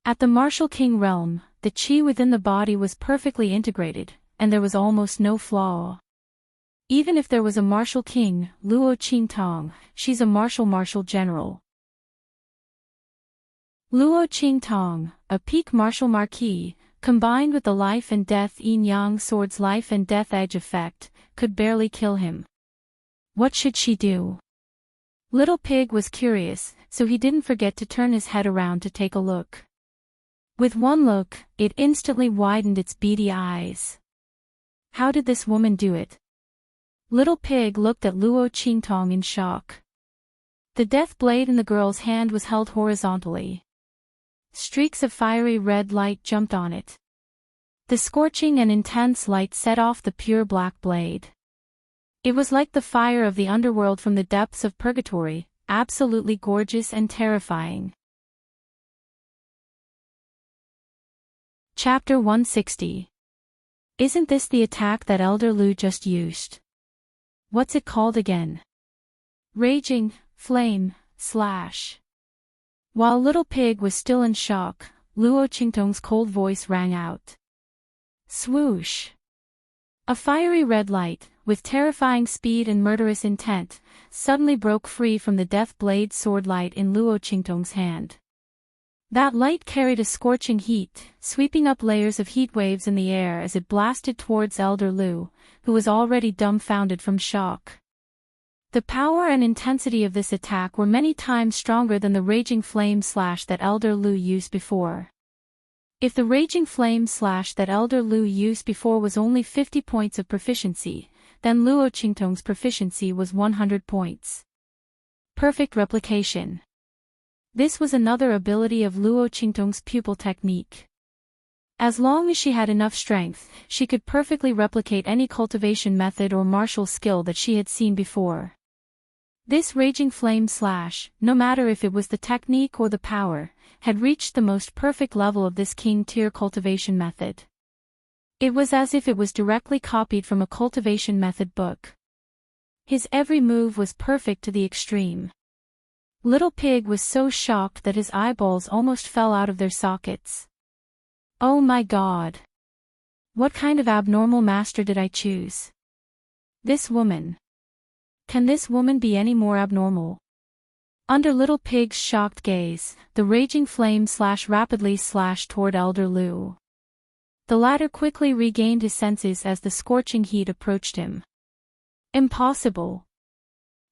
S1: At the martial king realm, the qi within the body was perfectly integrated, and there was almost no flaw. Even if there was a martial king, Luo Qingtong, she's a martial general. Luo Qingtong, a peak martial marquis, combined with the life and death yin-yang sword's life and death edge effect, could barely kill him. What should she do? Little Pig was curious, so he didn't forget to turn his head around to take a look. With one look, it instantly widened its beady eyes. How did this woman do it? Little Pig looked at Luo Qingtong in shock. The death blade in the girl's hand was held horizontally. Streaks of fiery red light jumped on it. The scorching and intense light set off the pure black blade. It was like the fire of the underworld from the depths of purgatory, absolutely gorgeous and terrifying. Chapter 160. Isn't this the attack that Elder Lu just used? What's it called again? Raging Flame Slash. While Little Pig was still in shock, Luo Qingtong's cold voice rang out. Swoosh! A fiery red light, with terrifying speed and murderous intent, suddenly broke free from the death blade sword light in Luo Qingtong's hand. That light carried a scorching heat, sweeping up layers of heat waves in the air as it blasted towards Elder Lu, who was already dumbfounded from shock. The power and intensity of this attack were many times stronger than the raging flame slash that Elder Lu used before. If the raging flame slash that Elder Lu used before was only 50 points of proficiency, then Luo Qingtong's proficiency was 100 points. Perfect replication. This was another ability of Luo Qingtong's pupil technique. As long as she had enough strength, she could perfectly replicate any cultivation method or martial skill that she had seen before. This raging flame slash, no matter if it was the technique or the power, had reached the most perfect level of this king-tier cultivation method. It was as if it was directly copied from a cultivation method book. His every move was perfect to the extreme. Little Pig was so shocked that his eyeballs almost fell out of their sockets. Oh my God! What kind of abnormal master did I choose? This woman. Can this woman be any more abnormal? Under Little Pig's shocked gaze, the raging flame slash rapidly slashed toward Elder Lu. The latter quickly regained his senses as the scorching heat approached him. Impossible!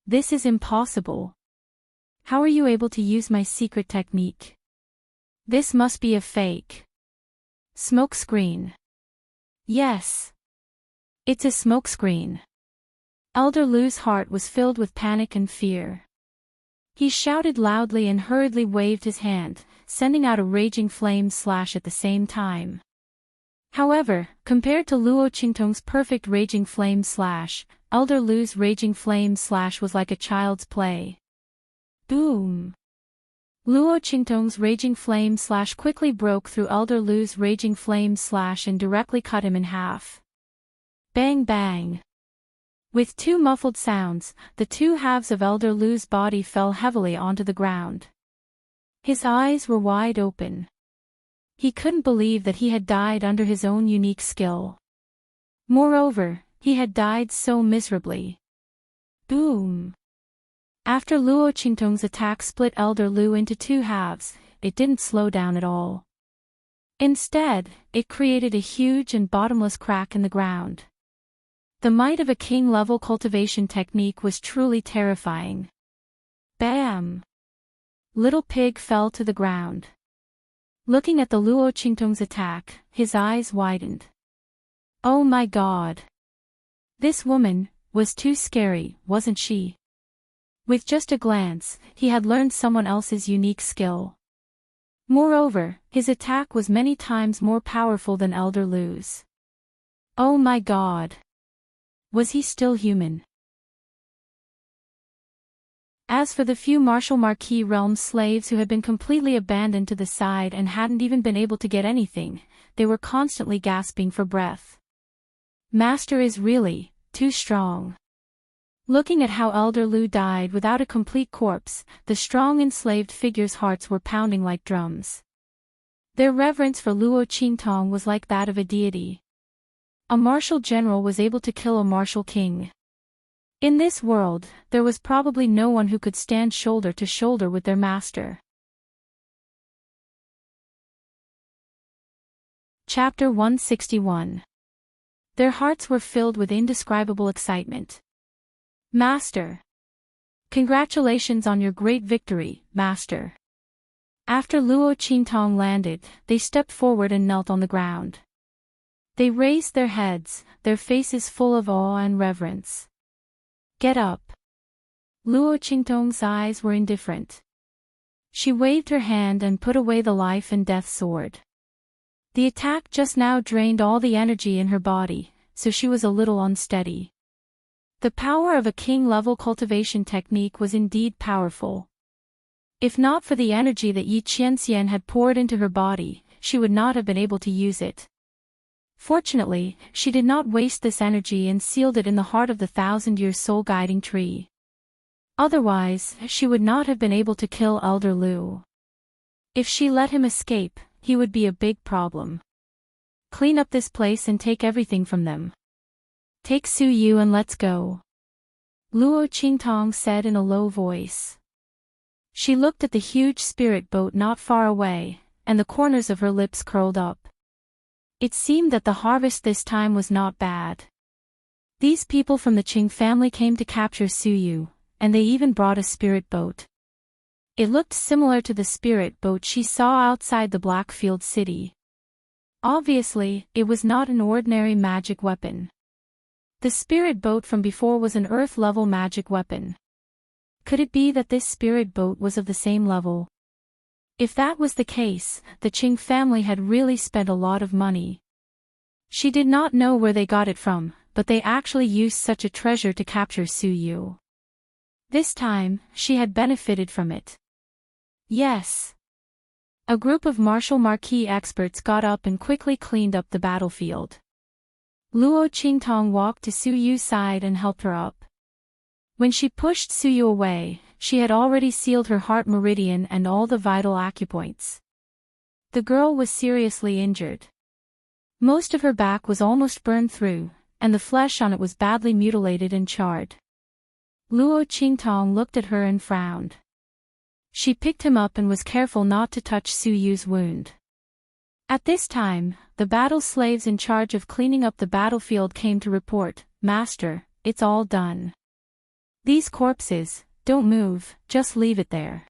S1: This is impossible! How are you able to use my secret technique? This must be a fake. Smokescreen. Yes. It's a smokescreen. Elder Lu's heart was filled with panic and fear. He shouted loudly and hurriedly waved his hand, sending out a raging flame slash at the same time. However, compared to Luo Qingtong's perfect raging flame slash, Elder Lu's raging flame slash was like a child's play. Boom! Luo Qingtong's raging flame slash quickly broke through Elder Lu's raging flame slash and directly cut him in half. Bang bang! With two muffled sounds, the two halves of Elder Lu's body fell heavily onto the ground. His eyes were wide open. He couldn't believe that he had died under his own unique skill. Moreover, he had died so miserably. Boom! After Luo Qingtong's attack split Elder Lu into two halves, it didn't slow down at all. Instead, it created a huge and bottomless crack in the ground. The might of a king-level cultivation technique was truly terrifying. Bam! Little Pig fell to the ground. Looking at the Luo Qingtong's attack, his eyes widened. Oh my God! This woman was too scary, wasn't she? With just a glance, he had learned someone else's unique skill. Moreover, his attack was many times more powerful than Elder Lu's. Oh my God! Was he still human? As for the few Martial Marquis realm slaves who had been completely abandoned to the side and hadn't even been able to get anything, they were constantly gasping for breath. Master is really too strong. Looking at how Elder Lu died without a complete corpse, the strong enslaved figures' hearts were pounding like drums. Their reverence for Luo Qingtong was like that of a deity. A martial general was able to kill a martial king. In this world, there was probably no one who could stand shoulder to shoulder with their master. Chapter 161. Their hearts were filled with indescribable excitement. Master! Congratulations on your great victory, Master! After Luo Qingtong landed, they stepped forward and knelt on the ground. They raised their heads, their faces full of awe and reverence. Get up! Luo Qingtong's eyes were indifferent. She waved her hand and put away the life and death sword. The attack just now drained all the energy in her body, so she was a little unsteady. The power of a king-level cultivation technique was indeed powerful. If not for the energy that Yi Qianxian had poured into her body, she would not have been able to use it. Fortunately, she did not waste this energy and sealed it in the heart of the 1,000-year soul-guiding tree. Otherwise, she would not have been able to kill Elder Lu. If she let him escape, he would be a big problem. Clean up this place and take everything from them. Take Su Yu and let's go. Luo Qingtong said in a low voice. She looked at the huge spirit boat not far away, and the corners of her lips curled up. It seemed that the harvest this time was not bad. These people from the Qing family came to capture Su Yu, and they even brought a spirit boat. It looked similar to the spirit boat she saw outside the Blackfield city. Obviously, it was not an ordinary magic weapon. The spirit boat from before was an earth-level magic weapon. Could it be that this spirit boat was of the same level? If that was the case, the Qing family had really spent a lot of money. She did not know where they got it from, but they actually used such a treasure to capture Su Yu. This time, she had benefited from it. Yes. A group of Martial Marquis experts got up and quickly cleaned up the battlefield. Luo Qingtong walked to Su Yu's side and helped her up. When she pushed Su Yu away, she had already sealed her heart meridian and all the vital acupoints. The girl was seriously injured. Most of her back was almost burned through, and the flesh on it was badly mutilated and charred. Luo Qingtong looked at her and frowned. She picked him up and was careful not to touch Su Yu's wound. At this time, the battle slaves in charge of cleaning up the battlefield came to report, "Master, it's all done. These corpses, don't move, just leave it there."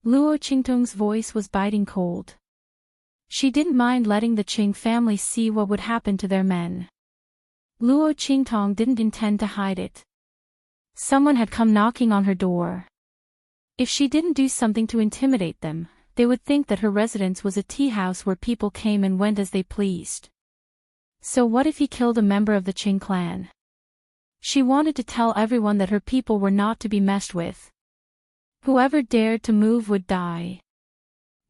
S1: Luo Qingtong's voice was biting cold. She didn't mind letting the Qing family see what would happen to their men. Luo Qingtong didn't intend to hide it. Someone had come knocking on her door. If she didn't do something to intimidate them, they would think that her residence was a tea house where people came and went as they pleased. So what if he killed a member of the Qing clan? She wanted to tell everyone that her people were not to be messed with. Whoever dared to move would die.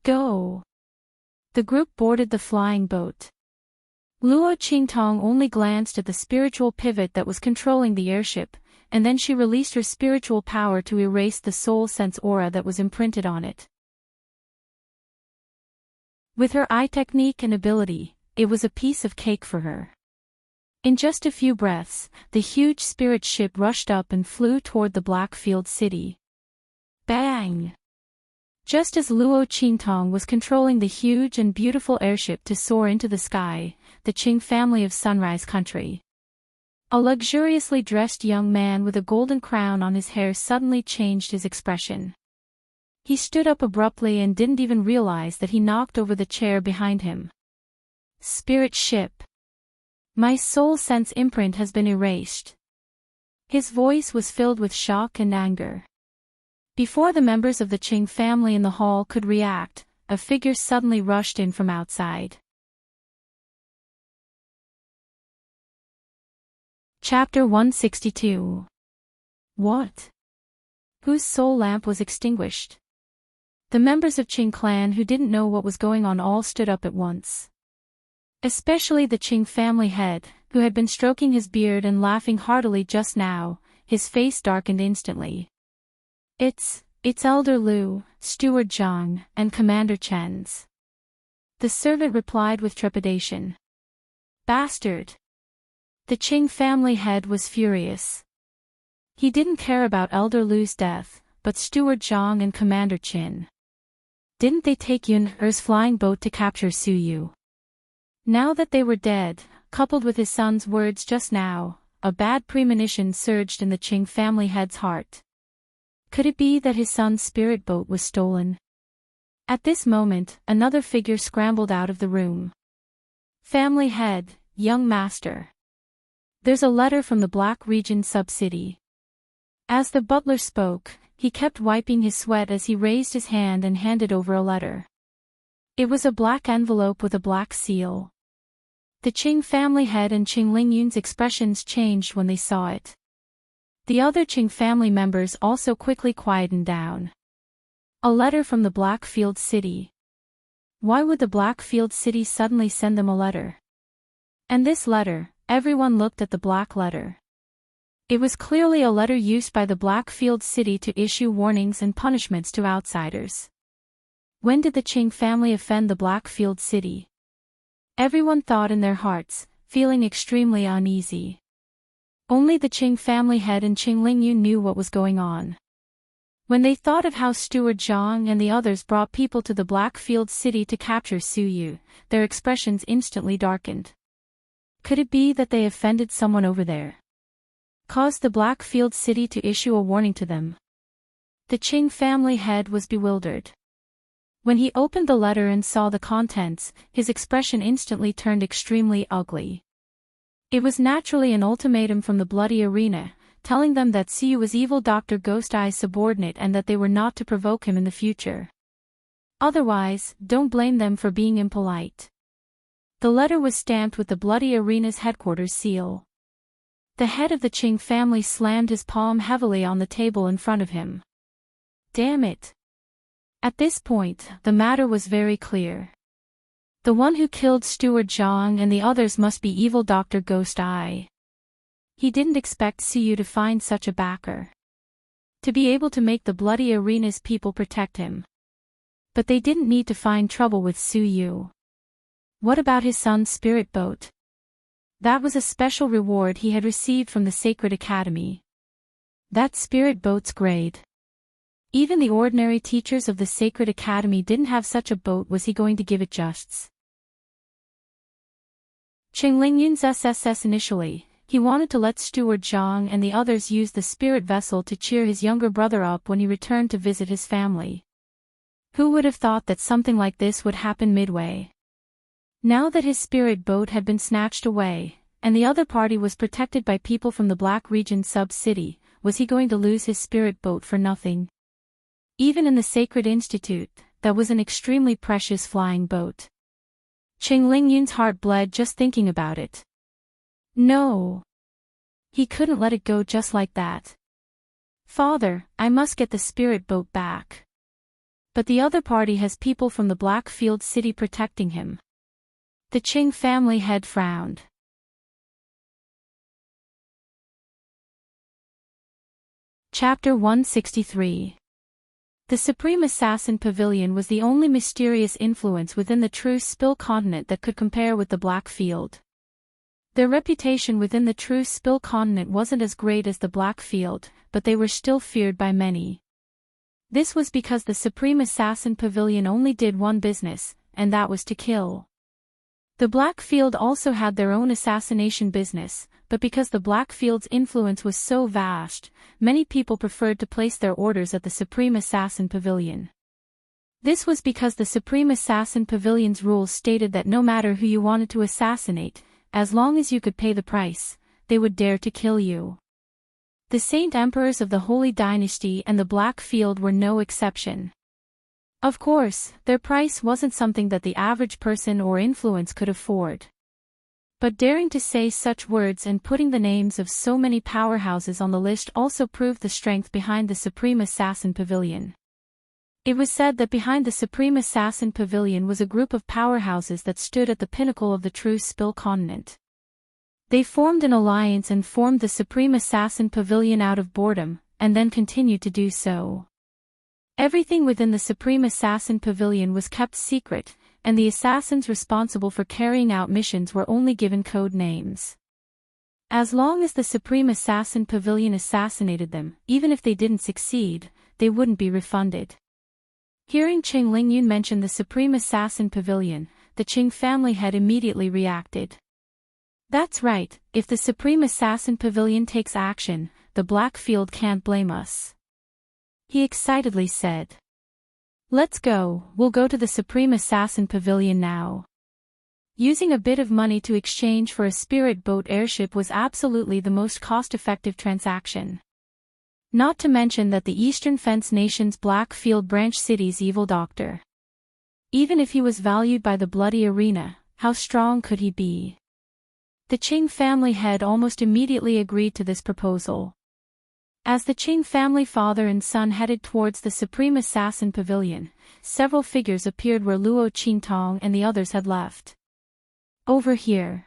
S1: Go. The group boarded the flying boat. Luo Qingtong only glanced at the spiritual pivot that was controlling the airship, and then she released her spiritual power to erase the soul sense aura that was imprinted on it. With her eye technique and ability, it was a piece of cake for her. In just a few breaths, the huge spirit ship rushed up and flew toward the Blackfield city. Bang! Just as Luo Qingtong was controlling the huge and beautiful airship to soar into the sky, the Qing family of Sunrise Country. A luxuriously dressed young man with a golden crown on his hair suddenly changed his expression. He stood up abruptly and didn't even realize that he knocked over the chair behind him. Spirit ship. My soul sense imprint has been erased. His voice was filled with shock and anger. Before the members of the Qing family in the hall could react, a figure suddenly rushed in from outside. Chapter 162. What? Whose soul lamp was extinguished? The members of Qing clan who didn't know what was going on all stood up at once. Especially the Qing family head, who had been stroking his beard and laughing heartily just now, his face darkened instantly. It's Elder Lu, Steward Zhang, and Commander Chen's. The servant replied with trepidation. Bastard! The Qing family head was furious. He didn't care about Elder Lu's death, but Steward Zhang and Commander Qin. Didn't they take Yun Er's flying boat to capture Su Yu? Now that they were dead, coupled with his son's words just now, a bad premonition surged in the Qing family head's heart. Could it be that his son's spirit boat was stolen? At this moment, another figure scrambled out of the room. Family head, young master. There's a letter from the Black Region sub-city. As the butler spoke, he kept wiping his sweat as he raised his hand and handed over a letter. It was a black envelope with a black seal. The Qing family head and Qing Lingyun's expressions changed when they saw it. The other Qing family members also quickly quietened down. A letter from the Blackfield city. Why would the Blackfield city suddenly send them a letter? And this letter, everyone looked at the black letter. It was clearly a letter used by the Blackfield city to issue warnings and punishments to outsiders. When did the Qing family offend the Blackfield city? Everyone thought in their hearts, feeling extremely uneasy. Only the Qing family head and Qing Lingyun knew what was going on. When they thought of how Steward Zhang and the others brought people to the Blackfield city to capture Su Yu, their expressions instantly darkened. Could it be that they offended someone over there? Caused the Blackfield city to issue a warning to them? The Qing family head was bewildered. When he opened the letter and saw the contents, his expression instantly turned extremely ugly. It was naturally an ultimatum from the bloody arena, telling them that Su Yu was evil Dr. Ghost Eye's subordinate and that they were not to provoke him in the future. Otherwise, don't blame them for being impolite. The letter was stamped with the bloody arena's headquarters seal. The head of the Qing family slammed his palm heavily on the table in front of him. Damn it! At this point, the matter was very clear. The one who killed Steward Zhang and the others must be evil Dr. Ghost Eye. He didn't expect Su Yu to find such a backer. To be able to make the bloody arena's people protect him. But they didn't need to find trouble with Su Yu. What about his son's spirit boat? That was a special reward he had received from the Sacred Academy. That spirit boat's grade. Even the ordinary teachers of the Sacred Academy didn't have such a boat. Was he going to give it justs? Qing Lingyun's SSS initially, he wanted to let Steward Zhang and the others use the spirit vessel to cheer his younger brother up when he returned to visit his family. Who would have thought that something like this would happen midway? Now that his spirit boat had been snatched away, and the other party was protected by people from the Black Region sub-city, was he going to lose his spirit boat for nothing? Even in the Sacred Institute, that was an extremely precious flying boat. Qing Lingyun's heart bled just thinking about it. No. He couldn't let it go just like that. Father, I must get the spirit boat back. But the other party has people from the Blackfield city protecting him. The Qing family head frowned. Chapter 163. The Supreme Assassin Pavilion was the only mysterious influence within the true Spill continent that could compare with the Blackfield. Their reputation within the true Spill continent wasn't as great as the Blackfield, but they were still feared by many. This was because the Supreme Assassin Pavilion only did one business, and that was to kill. The Blackfield also had their own assassination business, but because the Blackfield's influence was so vast, many people preferred to place their orders at the Supreme Assassin Pavilion. This was because the Supreme Assassin Pavilion's rules stated that no matter who you wanted to assassinate, as long as you could pay the price, they would dare to kill you. The Saint Emperors of the Holy Dynasty and the Blackfield were no exception. Of course, their price wasn't something that the average person or influence could afford. But daring to say such words and putting the names of so many powerhouses on the list also proved the strength behind the Supreme Assassin Pavilion. It was said that behind the Supreme Assassin Pavilion was a group of powerhouses that stood at the pinnacle of the true Spill continent. They formed an alliance and formed the Supreme Assassin Pavilion out of boredom, and then continued to do so. Everything within the Supreme Assassin Pavilion was kept secret, and the assassins responsible for carrying out missions were only given code names. As long as the Supreme Assassin Pavilion assassinated them, even if they didn't succeed, they wouldn't be refunded. Hearing Qing Lingyun mention the Supreme Assassin Pavilion, the Qing family head immediately reacted. That's right, if the Supreme Assassin Pavilion takes action, the Blackfield can't blame us. He excitedly said. Let's go, we'll go to the Supreme Assassin Pavilion now. Using a bit of money to exchange for a spirit boat airship was absolutely the most cost-effective transaction. Not to mention that the Eastern Fence Nation's Blackfield Branch City's evil doctor. Even if he was valued by the bloody arena, how strong could he be? The Qing family head almost immediately agreed to this proposal. As the Qing family father and son headed towards the Supreme Assassin Pavilion, several figures appeared where Luo Qingtong and the others had left. Over here.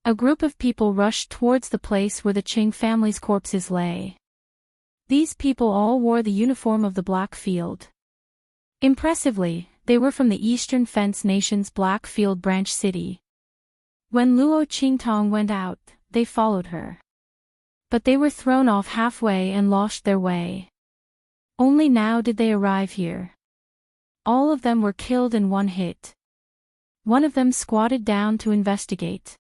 S1: A group of people rushed towards the place where the Qing family's corpses lay. These people all wore the uniform of the Blackfield. Impressively, they were from the Eastern Fence Nation's Blackfield Branch City. When Luo Qingtong went out, they followed her. But they were thrown off halfway and lost their way. Only now did they arrive here. All of them were killed in one hit. One of them squatted down to investigate.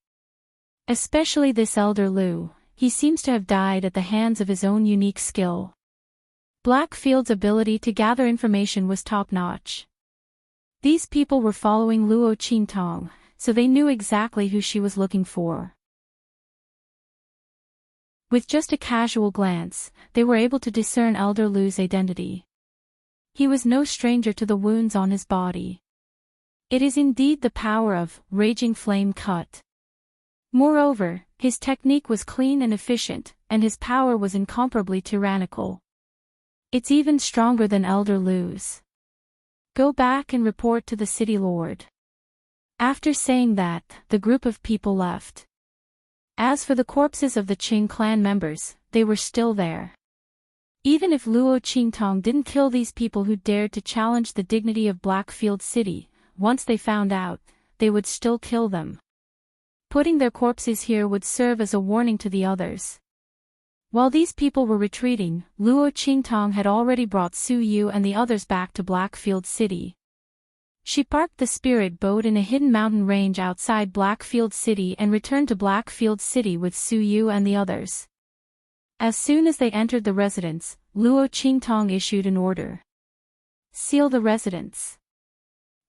S1: Especially this elder Lu, he seems to have died at the hands of his own unique skill. Blackfield's ability to gather information was top-notch. These people were following Luo Qingtong, so they knew exactly who she was looking for. With just a casual glance, they were able to discern Elder Lu's identity. He was no stranger to the wounds on his body. It is indeed the power of Raging Flame Cut. Moreover, his technique was clean and efficient, and his power was incomparably tyrannical. It's even stronger than Elder Lu's. Go back and report to the city lord. After saying that, the group of people left. As for the corpses of the Qing clan members, they were still there. Even if Luo Qingtong didn't kill these people who dared to challenge the dignity of Blackfield City, once they found out, they would still kill them. Putting their corpses here would serve as a warning to the others. While these people were retreating, Luo Qingtong had already brought Su Yu and the others back to Blackfield City. She parked the spirit boat in a hidden mountain range outside Blackfield City and returned to Blackfield City with Su Yu and the others. As soon as they entered the residence, Luo Qingtong issued an order. Seal the residence.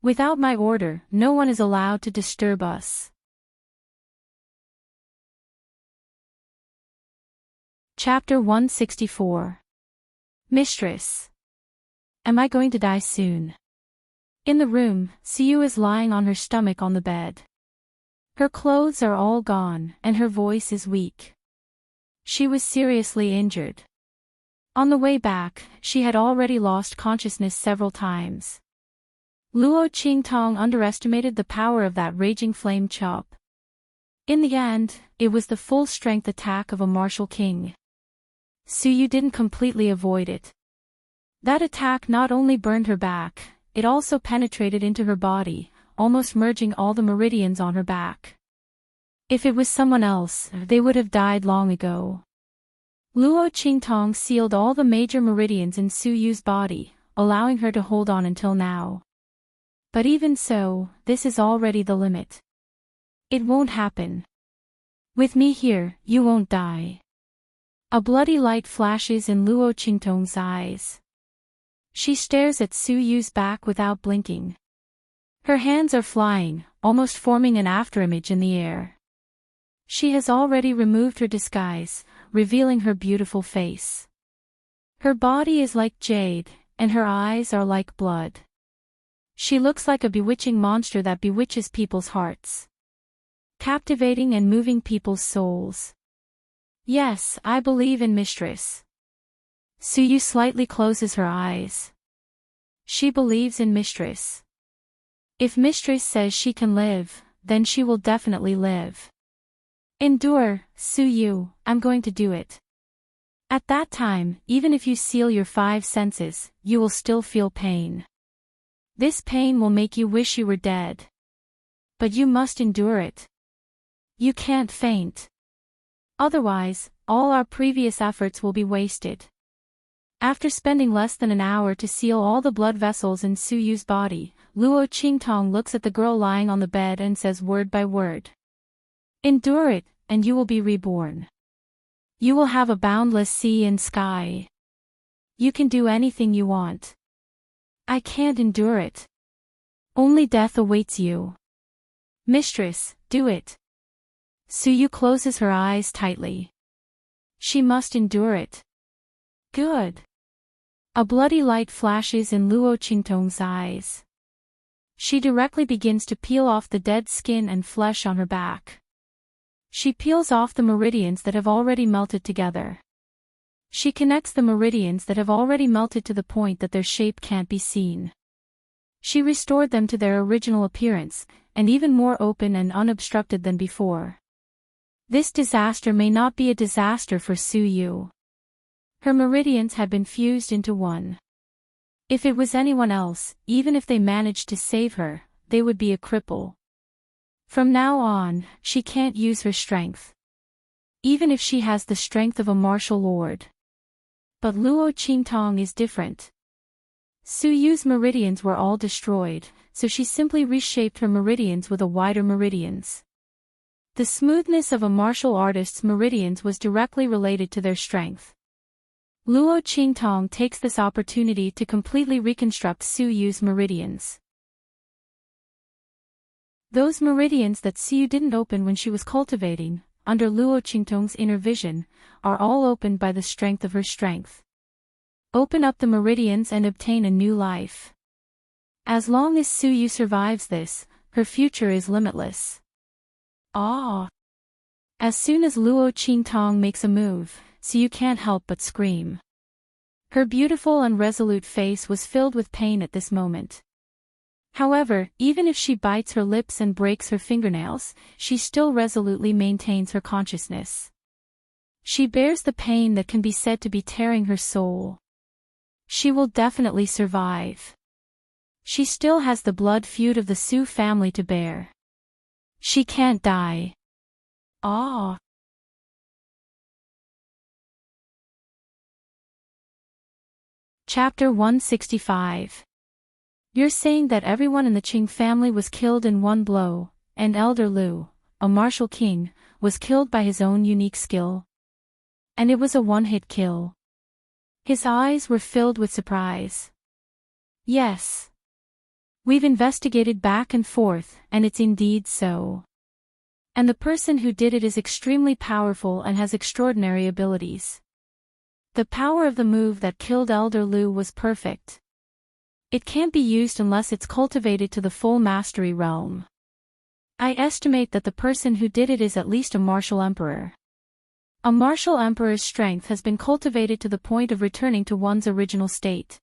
S1: Without my order, no one is allowed to disturb us. Chapter 164. Mistress. Am I going to die soon? In the room, Siyu is lying on her stomach on the bed. Her clothes are all gone, and her voice is weak. She was seriously injured. On the way back, she had already lost consciousness several times. Luo Qingtong underestimated the power of that raging flame chop. In the end, it was the full-strength attack of a martial king. Suyu didn't completely avoid it. That attack not only burned her back, it also penetrated into her body, almost merging all the meridians on her back. If it was someone else, they would have died long ago. Luo Qingtong sealed all the major meridians in Suyu's body, allowing her to hold on until now. But even so, this is already the limit. It won't happen. With me here, you won't die. A bloody light flashes in Luo Qingtong's eyes. She stares at Suyu's back without blinking. Her hands are flying, almost forming an afterimage in the air. She has already removed her disguise, revealing her beautiful face. Her body is like jade, and her eyes are like blood. She looks like a bewitching monster that bewitches people's hearts, captivating and moving people's souls. Yes, I believe in Mistress. Suyu slightly closes her eyes. She believes in Mistress. If Mistress says she can live, then she will definitely live. Endure, Suyu, I'm going to do it. At that time, even if you seal your 5 senses, you will still feel pain. This pain will make you wish you were dead. But you must endure it. You can't faint. Otherwise, all our previous efforts will be wasted. After spending less than an hour to seal all the blood vessels in Suyu's body, Luo Qingtong looks at the girl lying on the bed and says word by word. Endure it, and you will be reborn. You will have a boundless sea and sky. You can do anything you want. I can't endure it. Only death awaits you. Mistress, do it. Suyu closes her eyes tightly. She must endure it. Good. A bloody light flashes in Luo Qingtong's eyes. She directly begins to peel off the dead skin and flesh on her back. She peels off the meridians that have already melted together. She connects the meridians that have already melted to the point that their shape can't be seen. She restored them to their original appearance, and even more open and unobstructed than before. This disaster may not be a disaster for Suyu. Her meridians had been fused into one. If it was anyone else, even if they managed to save her, they would be a cripple. From now on, she can't use her strength. Even if she has the strength of a martial lord. But Luo Qingtong is different. Suyu's meridians were all destroyed, so she simply reshaped her meridians with a wider meridians. The smoothness of a martial artist's meridians was directly related to their strength. Luo Qingtong takes this opportunity to completely reconstruct Suyu's meridians. Those meridians that Suyu didn't open when she was cultivating, under Luo Qingtong's inner vision, are all opened by the strength of her strength. Open up the meridians and obtain a new life. As long as Suyu survives this, her future is limitless. Ah! As soon as Luo Qingtong makes a move, Suyu can't help but scream. Her beautiful and resolute face was filled with pain at this moment. However, even if she bites her lips and breaks her fingernails, she still resolutely maintains her consciousness. She bears the pain that can be said to be tearing her soul. She will definitely survive. She still has the blood feud of the Su family to bear. She can't die. Ah! Chapter 165. You're saying that everyone in the Qing family was killed in one blow, and Elder Lu, a martial king, was killed by his own unique skill? And it was a one-hit kill. His eyes were filled with surprise. Yes. We've investigated back and forth, and it's indeed so. And the person who did it is extremely powerful and has extraordinary abilities. The power of the move that killed Elder Lu was perfect. It can't be used unless it's cultivated to the full mastery realm. I estimate that the person who did it is at least a martial emperor. A martial emperor's strength has been cultivated to the point of returning to one's original state.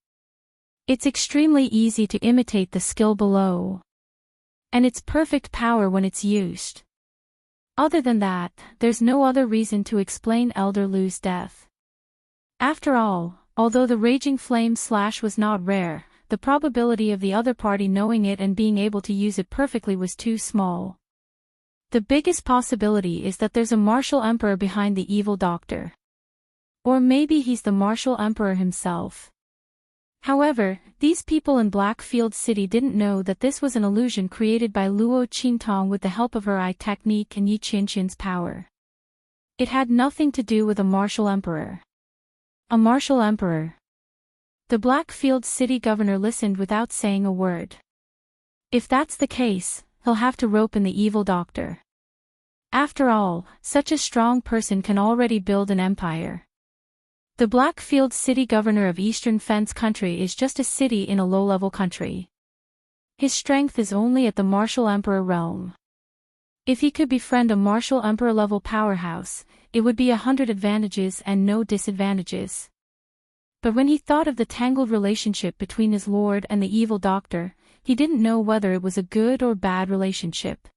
S1: It's extremely easy to imitate the skill below. And it's perfect power when it's used. Other than that, there's no other reason to explain Elder Lu's death. After all, although the raging flame slash was not rare, the probability of the other party knowing it and being able to use it perfectly was too small. The biggest possibility is that there's a martial emperor behind the evil doctor. Or maybe he's the martial emperor himself. However, these people in Blackfield City didn't know that this was an illusion created by Luo Qingtong with the help of her eye technique and Yi Qianqian's power. It had nothing to do with a martial emperor. A martial emperor. The Blackfield City governor listened without saying a word. If that's the case, he'll have to rope in the evil doctor. After all, such a strong person can already build an empire. The Blackfield City governor of Eastern Fence Country is just a city in a low-level country. His strength is only at the martial emperor realm. If he could befriend a martial emperor-level powerhouse, it would be 100 advantages and no disadvantages. But when he thought of the tangled relationship between his lord and the evil doctor, he didn't know whether it was a good or bad relationship.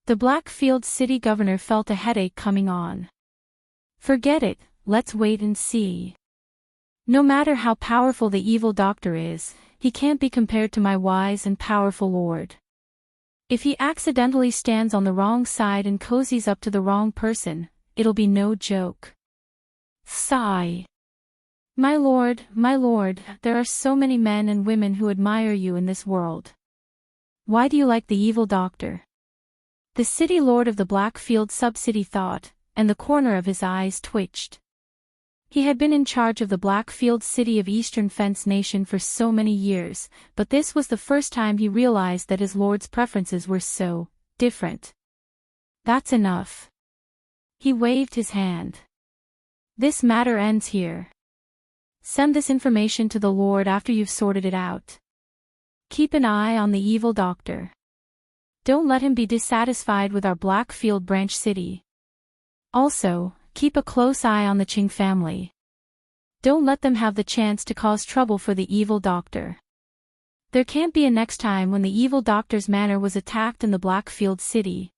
S1: The Blackfield City governor felt a headache coming on. Forget it, let's wait and see. No matter how powerful the evil doctor is, he can't be compared to my wise and powerful lord. If he accidentally stands on the wrong side and cozies up to the wrong person, it'll be no joke. Sigh. My lord, there are so many men and women who admire you in this world. Why do you like the evil doctor? The city lord of the Blackfield sub-city thought, and the corner of his eyes twitched. He had been in charge of the Blackfield City of Eastern Fence Nation for so many years, but this was the first time he realized that his lord's preferences were so different. That's enough. He waved his hand. This matter ends here. Send this information to the Lord after you've sorted it out. Keep an eye on the evil doctor. Don't let him be dissatisfied with our Blackfield branch city. Also, keep a close eye on the Qing family. Don't let them have the chance to cause trouble for the evil doctor. There can't be a next time when the evil doctor's manor was attacked in the Blackfield city.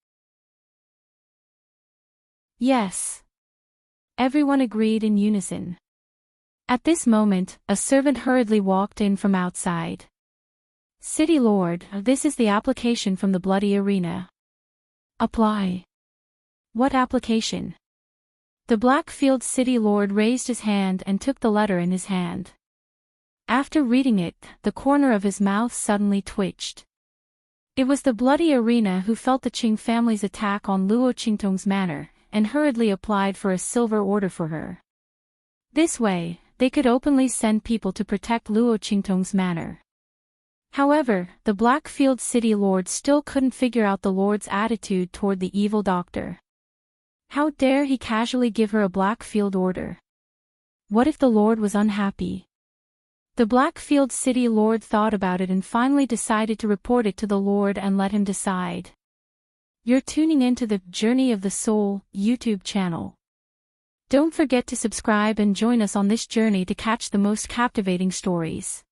S1: Yes. Everyone agreed in unison. At this moment, a servant hurriedly walked in from outside. City Lord, this is the application from the bloody arena. Apply. What application? The Blackfield City Lord raised his hand and took the letter in his hand. After reading it, the corner of his mouth suddenly twitched. It was the bloody arena who felt the Qing family's attack on Luo Qingtong's manor, and hurriedly applied for a silver order for her. This way, they could openly send people to protect Luo Qingtong's manor. However, the Blackfield City Lord still couldn't figure out the Lord's attitude toward the evil doctor. How dare he casually give her a Blackfield order? What if the Lord was unhappy? The Blackfield City Lord thought about it and finally decided to report it to the Lord and let him decide. You're tuning into the Journey of the Soul YouTube channel. Don't forget to subscribe and join us on this journey to catch the most captivating stories.